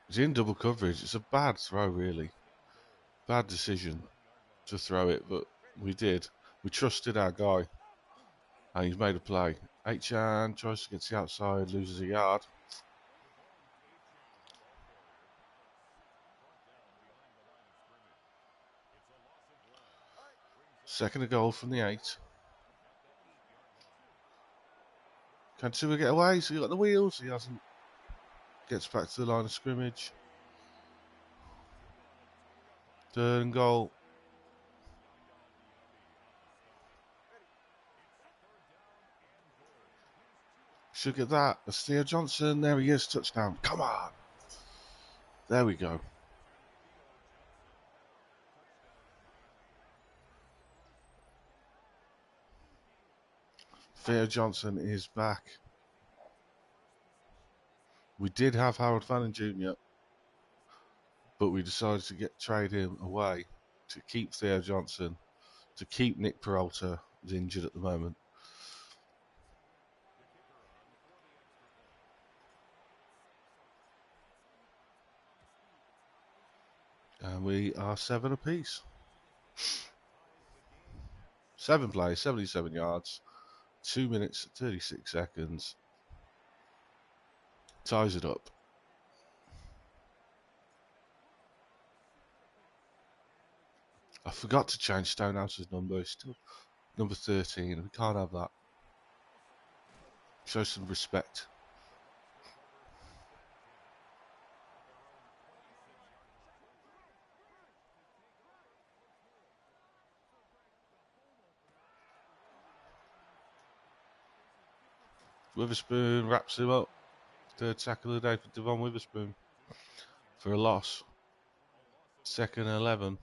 He's in double coverage. It's a bad throw, really. Bad decision to throw it, but we did. We trusted our guy, and he's made a play. Achane tries to get to the outside, loses a yard. Second and goal from the 8. Can Tua get away? So he got the wheels. He hasn't. Gets back to the line of scrimmage. Third and goal. Should get that. That's Theo Johnson. There he is. Touchdown. Come on. There we go. Theo Johnson is back. We did have Harold Fannin Jr., but we decided to trade him away to keep Theo Johnson, to keep Nick Peralta, who's injured at the moment. And we are 7 apiece. 7 plays, 77 yards, 2 minutes, 36 seconds. Ties it up. I forgot to change Stonehouse's number. It's still number 13. We can't have that. Show some respect. Witherspoon wraps him up. Third tackle of the day for Devon Witherspoon for a loss. Second and 11.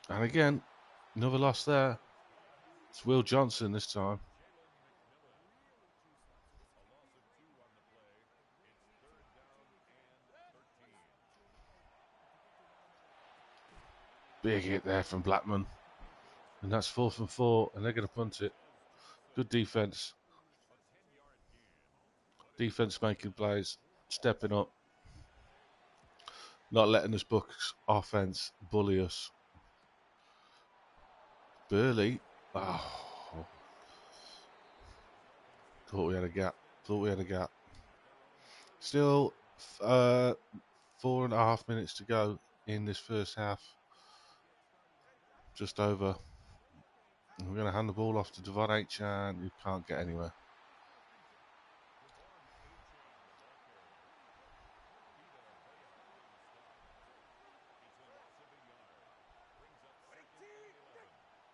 And again, another loss there. It's Will Johnson this time. Big hit there from Blackman. And that's 4th and 4, and they're going to punt it. Good defense. Defense making plays, stepping up. Not letting us Bucks offense bully us. Burley. Oh. Thought we had a gap. Still 4.5 minutes to go in this first half. Just over. We're going to hand the ball off to Devon Achane, who can't get anywhere.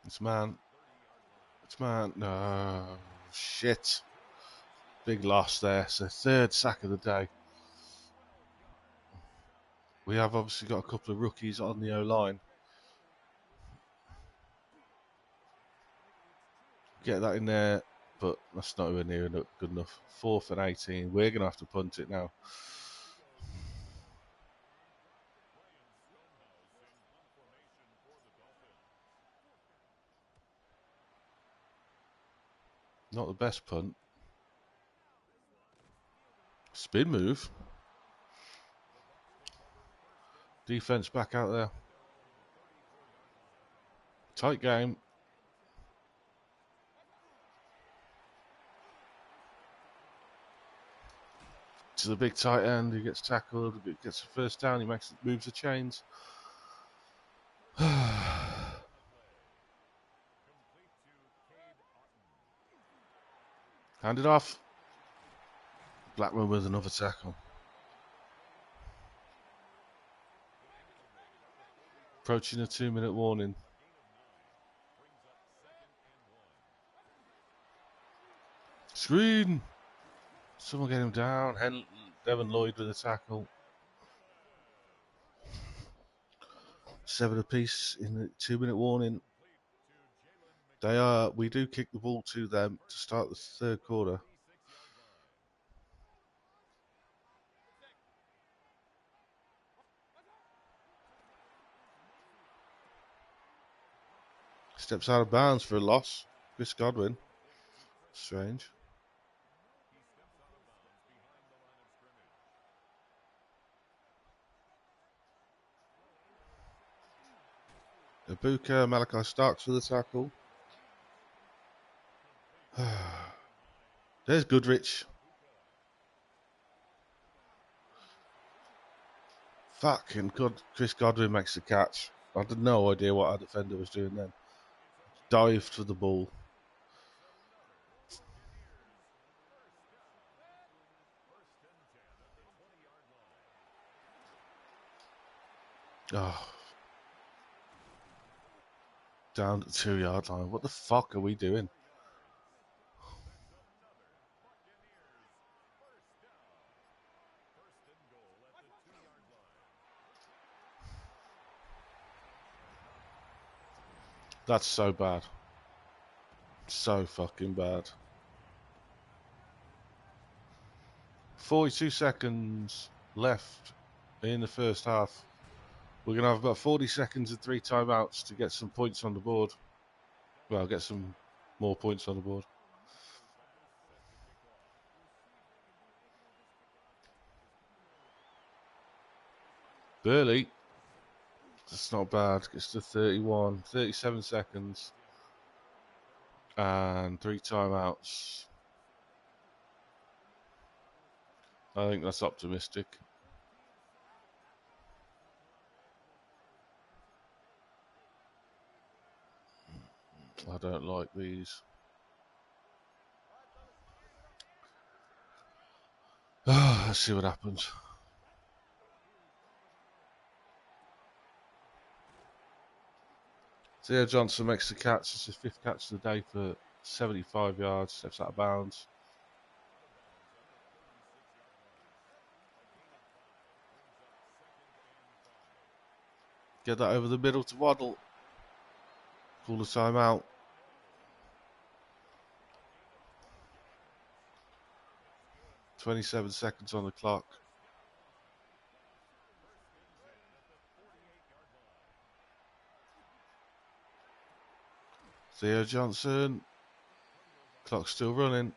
It's man. No, shit. Big loss there. It's the third sack of the day. We have obviously got a couple of rookies on the O-line. Get that in there, but that's not even near good enough. 4th and 18. We're going to have to punt it now. Not the best punt. Spin move. Defense back out there. Tight game. To the big tight end. He gets tackled. Gets the first down. He moves the chains. Hand it off. Blackman with another tackle. Approaching a 2-minute warning. Screen. Someone get him down. Devon Lloyd with a tackle. 7 apiece in the 2-minute warning. We do kick the ball to them to start the third quarter. Steps out of bounds for a loss. Chris Godwin. Strange. Ibuka, Malachi Starks for the tackle. There's Goodrich. Fucking good. Chris Godwin makes the catch. I had no idea what our defender was doing then. Dived for the ball. Oh. Down the 2-yard line. What the fuck are we doing? That's so bad. So fucking bad. 42 seconds left in the first half. We're going to have about 40 seconds and 3 timeouts to get some points on the board. Well, get some more points on the board. Burley. That's not bad. Gets to 31. 37 seconds. And 3 timeouts. I think that's optimistic. I don't like these. Let's see what happens. Theo Johnson makes the catch. It's his 5th catch of the day for 75 yards. Steps out of bounds. Get that over the middle to Waddle. Call the timeout. "27 seconds on the clock. Theo Johnson. Clock's still running.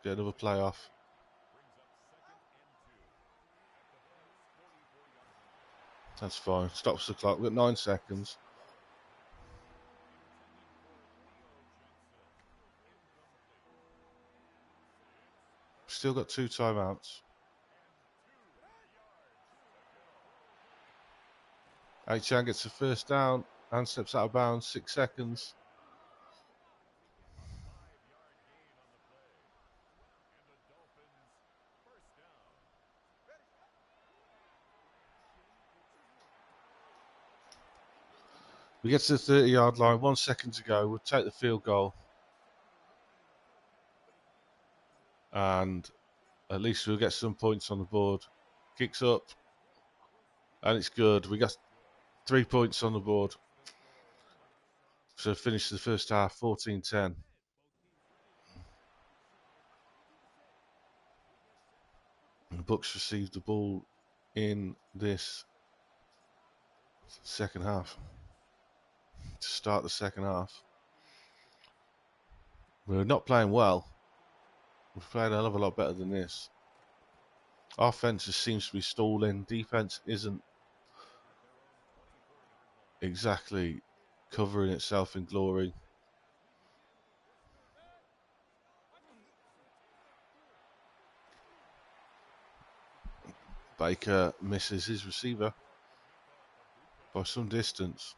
Get another play off. That's fine. Stops the clock. We've got 9 seconds. Still got 2 timeouts. Achane gets the first down and steps out of bounds. 6 seconds. We get to the 30-yard line. 1 second to go. We'll take the field goal. And at least we'll get some points on the board. Kicks up. And it's good. We got 3 points on the board. So finish the first half 14-10. The Bucs received the ball in this second half. To start the second half. We're not playing well. We've played a hell of a lot better than this. Offense just seems to be stalling. Defense isn't exactly covering itself in glory. Baker misses his receiver by some distance.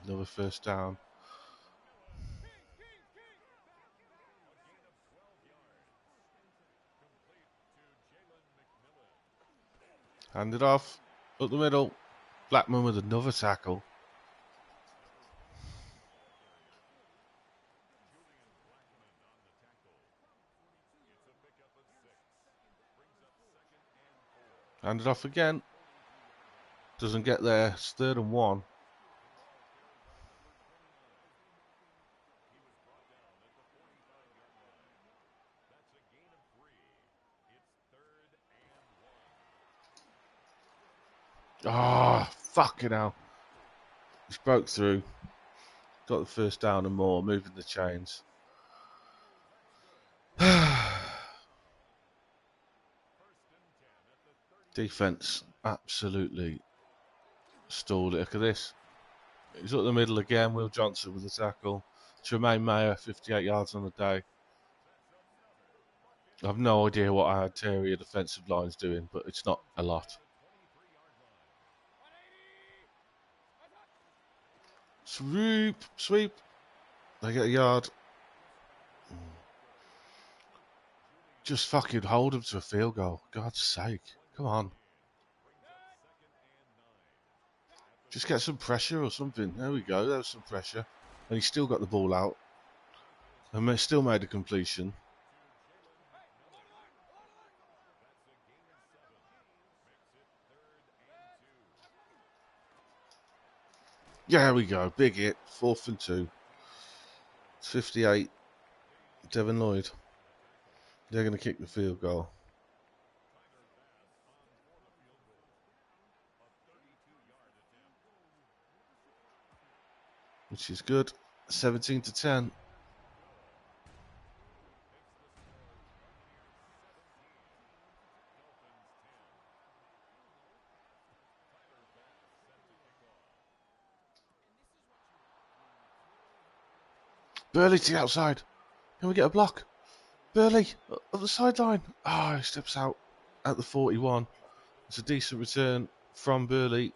Another first down. Handed off. Up the middle. Blackman with another tackle. Handed off again. Doesn't get there. It's 3rd and 1. Ah, fucking hell. He's broke through. Got the first down and more, moving the chains. Defense absolutely stalled it. Look at this. He's up the middle again. Will Johnson with the tackle. Tremaine Mayer, 58 yards on the day. I have no idea what our interior defensive line's doing, but it's not a lot. Sweep. They get a yard. Just fucking hold them to a field goal. God's sake. Come on. Just get some pressure or something. There we go. There was some pressure. And he still got the ball out. And still made a completion. Yeah, there we go. Big hit. 4th and 2. It's 58. Devin Lloyd. They're going to kick the field goal. Which is good. 17-10. Burley to the outside. Can we get a block? Burley up the sideline. He steps out at the 41. It's a decent return from Burley.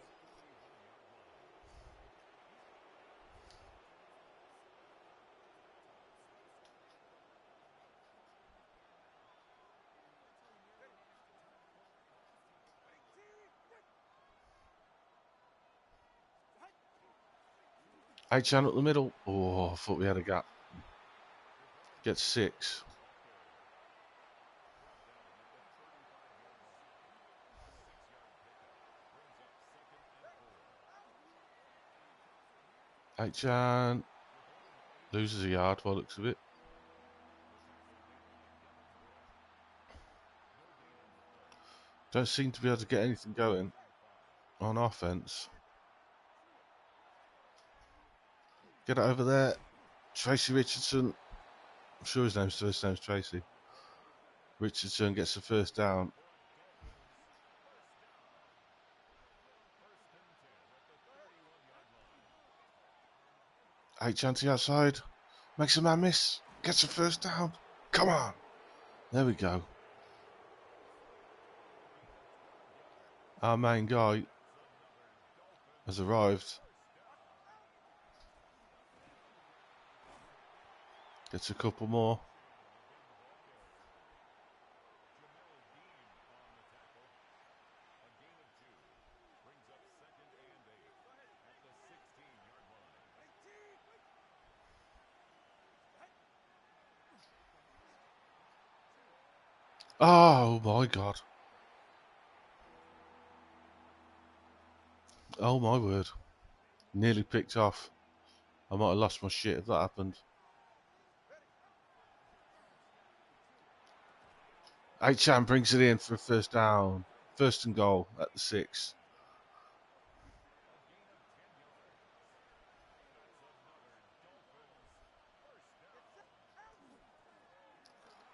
Achane up the middle. I thought we had a gap. Gets 6. Achane loses a yard by the looks of it. Don't seem to be able to get anything going on offense. Get it over there. Tracy Richardson. I'm sure his first name's Tracy. Richardson gets the first down. Achane to the outside. Makes a man miss. Gets the first down. Come on. There we go. Our main guy has arrived. Gets a couple more. Oh my God. Oh my word. Nearly picked off. I might have lost my shit if that happened. Achane brings it in for a first down. 1st and goal at the 6.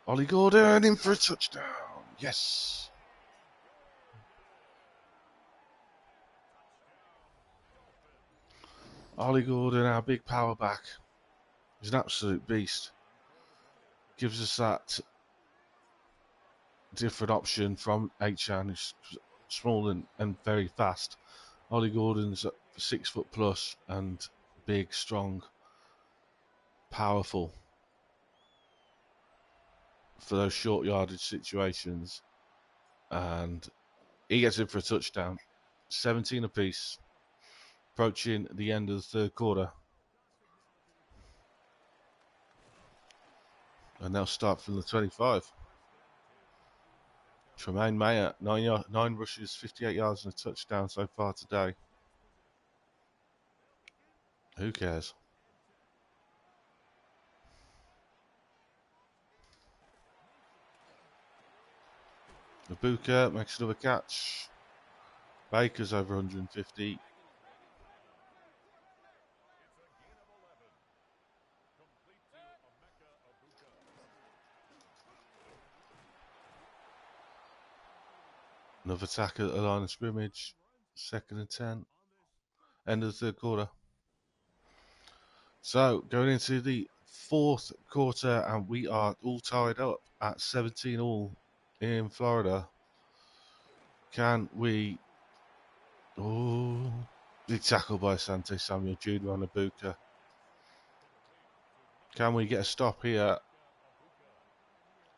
Ollie Gordon in for a touchdown. Yes. Ollie Gordon, our big power back. He's an absolute beast. Gives us that different option from Achane, who's small and very fast. Ollie Gordon's 6 foot plus and big, strong, powerful for those short yardage situations. And he gets in for a touchdown. 17 apiece. Approaching the end of the 3rd quarter. And they'll start from the 25. Tremaine Mayer, 9 rushes, 58 yards and a touchdown so far today. Who cares? Ibuka makes another catch. Baker's over 150. Another tackle at the line of scrimmage. 2nd and 10. End of the third quarter. So, going into the fourth quarter, and we are all tied up at 17 all in Florida. Can we... Oh, big tackle by Sante Samuel Jr. on Abuka. Can we get a stop here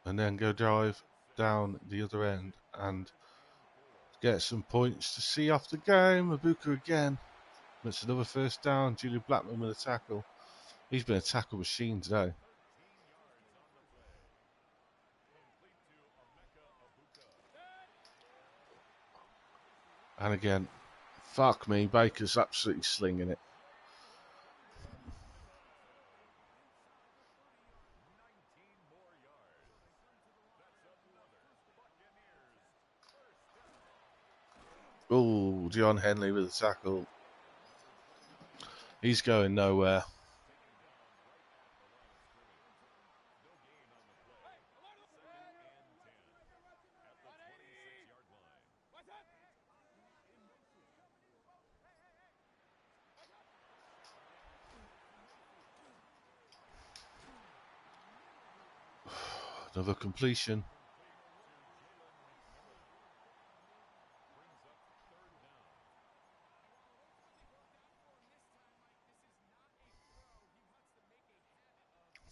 and then go drive down the other end and get some points to see off the game? Abuka again. That's another first down. Julian Blackman with a tackle. He's been a tackle machine today. And again, fuck me, Baker's absolutely slinging it. Oh, John Henley with a tackle. He's going nowhere. Another completion.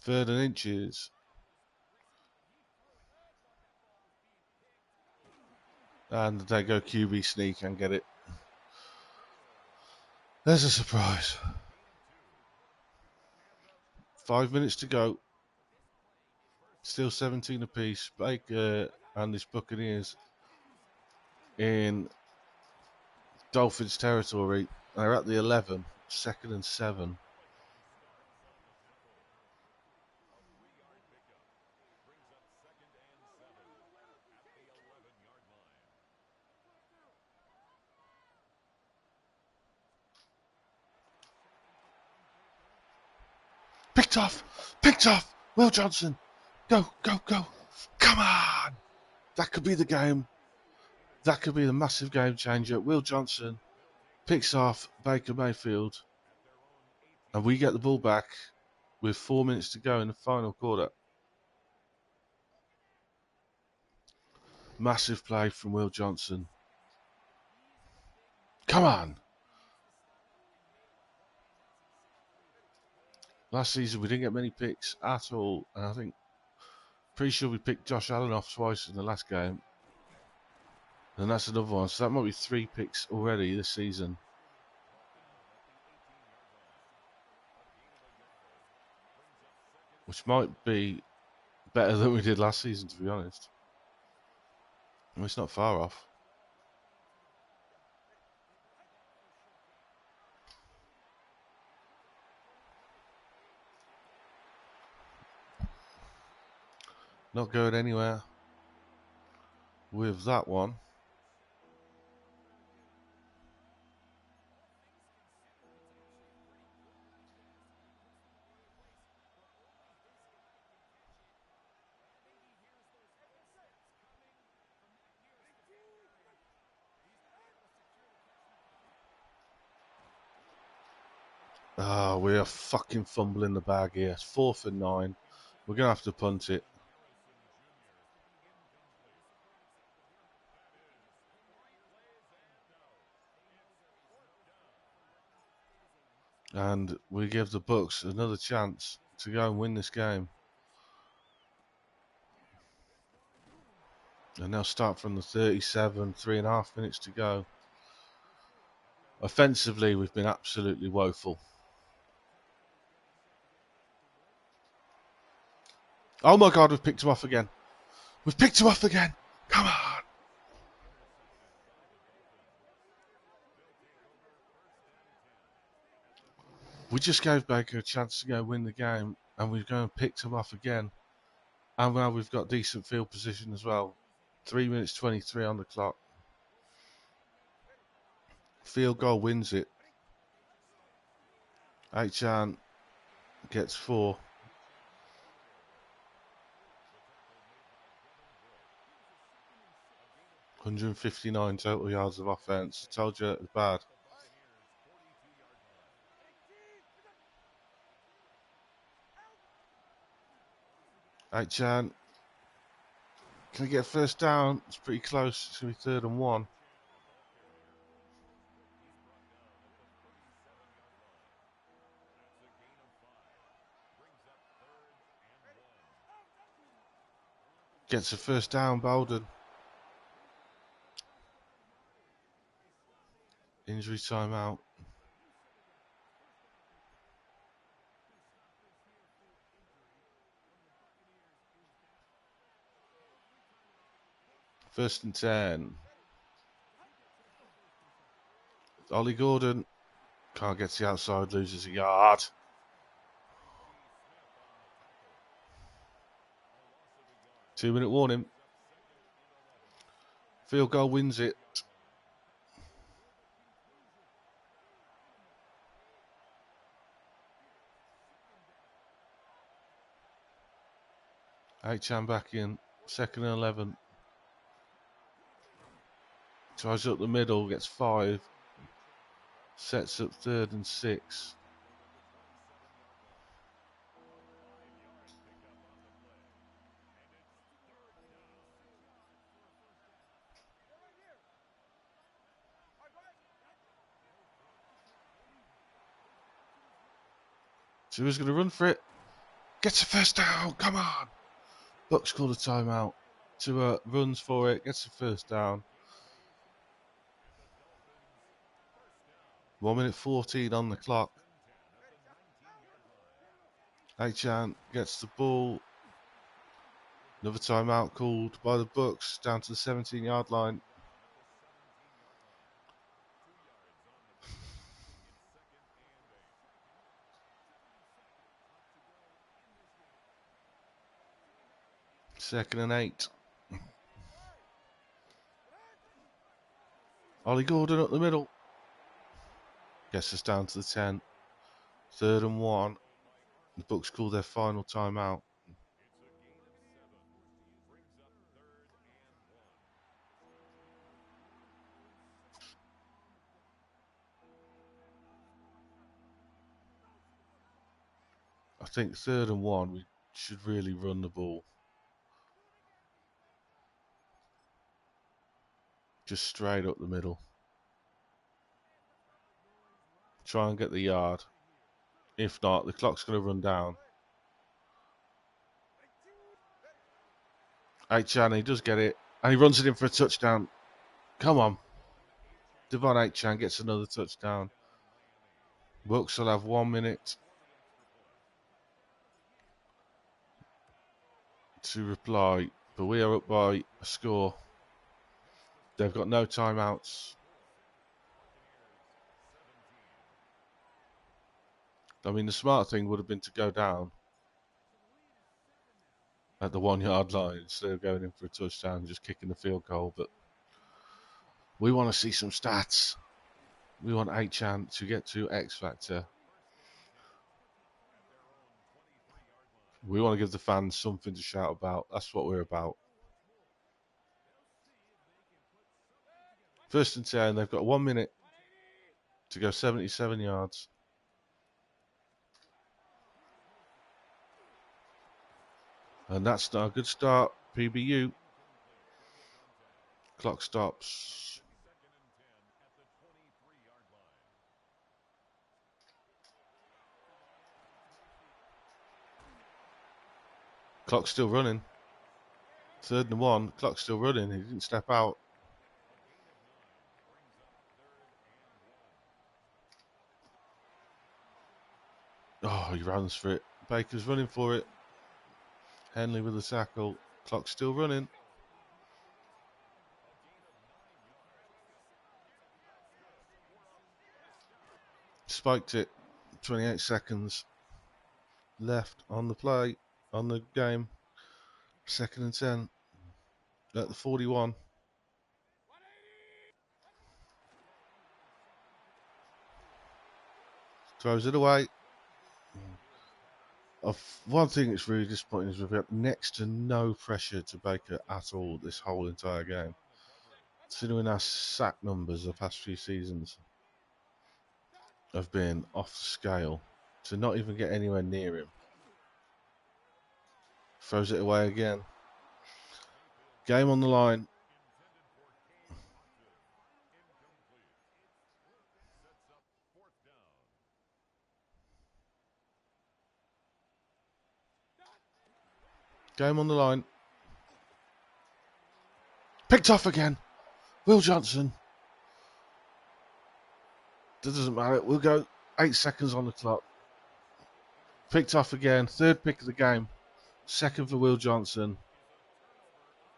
Third and inches. And they go QB sneak and get it. There's a surprise. 5 minutes to go. Still 17 apiece. Baker and his Buccaneers in Dolphins territory. They're at the 11. 2nd and 7. Picked off! Picked off! Will Johnson! Go, go, go! Come on! That could be the game. That could be the massive game changer. Will Johnson picks off Baker Mayfield. And we get the ball back with 4 minutes to go in the final quarter. Massive play from Will Johnson. Come on! Last season we didn't get many picks at all, and I think pretty sure we picked Josh Allen off twice in the last game. And that's another one. So that might be 3 picks already this season. Which might be better than we did last season, to be honest. I mean, it's not far off. Not going anywhere with that one. Oh, we are fucking fumbling the bag here. It's 4th and 9. We're going to have to punt it. And we give the Bucs another chance to go and win this game. And they'll start from the 37, 3.5 minutes to go. Offensively, we've been absolutely woeful. Oh my God, we've picked him off again. We've picked him off again. Come on. We just gave Baker a chance to go win the game, and we've gone and picked him off again. And now we've got decent field position as well. 3 minutes 23 on the clock. Field goal wins it. Achane gets 4. 159 total yards of offense. I told you it was bad. Achane. Can he get a first down? It's pretty close. It's going to be 3rd and 1. Gets a first down, Bolden. Injury timeout. First and 10. Ollie Gordon can't get to the outside, loses a yard. Two-minute warning. Field goal wins it. Achane back in. 2nd and 11. Tries up the middle, gets 5. Sets up 3rd and 6. So who's going to run for it? Gets a first down. Come on. Bucks called a timeout. Tua runs for it. Gets a first down. 1 minute 14 on the clock. Achane gets the ball. Another timeout called by the Bucks down to the 17-yard line. Second and 8. Ollie Gordon up the middle. Gets us down to the 10. 3rd and 1. The Bucks call their final timeout. I think 3rd and 1, we should really run the ball. Just straight up the middle. Try and get the yard. If not, the clock's going to run down. Achane, he does get it. And he runs it in for a touchdown. Come on. Devon Achane gets another touchdown. Bucks will have 1 minute to reply. But we are up by a score. They've got no timeouts. I mean, the smart thing would have been to go down at the 1 yard line instead of going in for a touchdown and just kicking the field goal. But we want to see some stats. We want Achane to get to X Factor. We want to give the fans something to shout about. That's what we're about. 1st and 10. They've got 1 minute to go 77 yards. And that's not a good start. PBU. Clock stops. Clock's still running. 3rd and 1. Clock's still running. He didn't step out. Oh, he runs for it. Baker's running for it. Henley with the tackle. Clock's still running. Spiked it. 28 seconds left on the play, on the game. 2nd and 10 at the 41. Throws it away. One thing that's really disappointing is we've got next to no pressure to Baker at all this whole entire game. Considering our sack numbers the past few seasons have been off the scale, to not even get anywhere near him. Throws it away again. Game on the line. Game on the line. Picked off again. Will Johnson. That doesn't matter. We'll go 8 seconds on the clock. Picked off again. Third pick of the game. Second for Will Johnson.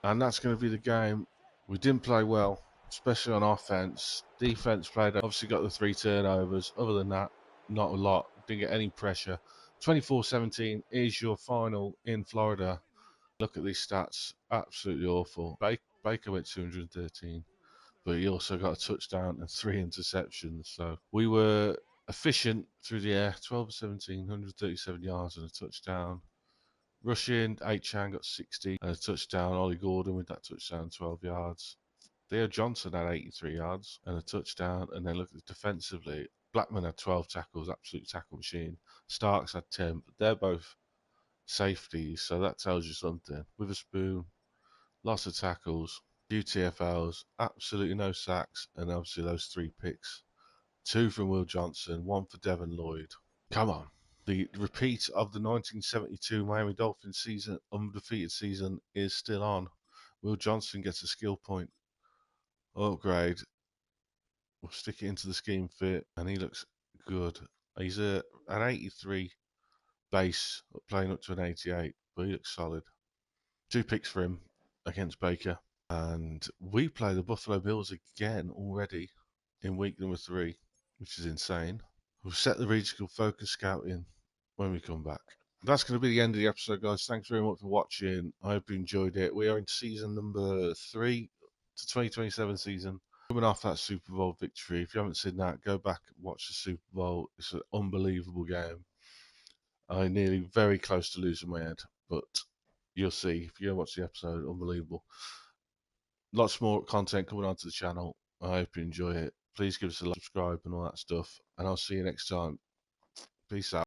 And that's going to be the game. We didn't play well, especially on offense. Defense played, obviously got the 3 turnovers. Other than that, not a lot. Didn't get any pressure. 24-17 is your final in Florida. Look at these stats. Absolutely awful. Baker went 213, but he also got a touchdown and 3 interceptions. So we were efficient through the air. 12-17, 137 yards and a touchdown. Rushing, Achane got 60 and a touchdown. Ollie Gordon with that touchdown, 12 yards. Theo Johnson had 83 yards and a touchdown. And then look at defensively. Blackman had 12 tackles, absolute tackle machine. Starks had 10, but they're both safeties, so that tells you something. Witherspoon, lots of tackles, few TFLs, absolutely no sacks, and obviously those 3 picks. 2 from Will Johnson, 1 for Devin Lloyd. Come on. The repeat of the 1972 Miami Dolphins season, undefeated season, is still on. Will Johnson gets a skill point upgrade. We'll stick it into the scheme fit, and he looks good. He's an 83 base, playing up to an 88, but he looks solid. 2 picks for him against Baker. And we play the Buffalo Bills again already in week number 3, which is insane. We'll set the regional focus scouting when we come back. That's going to be the end of the episode, guys. Thanks very much for watching. I hope you enjoyed it. We are in season number 3 to 2027 season. Coming off that Super Bowl victory. If you haven't seen that, go back and watch the Super Bowl. It's an unbelievable game. I'm nearly very close to losing my head, but you'll see. If you go watch the episode, unbelievable. Lots more content coming onto the channel. I hope you enjoy it. Please give us a like, subscribe, and all that stuff. And I'll see you next time. Peace out.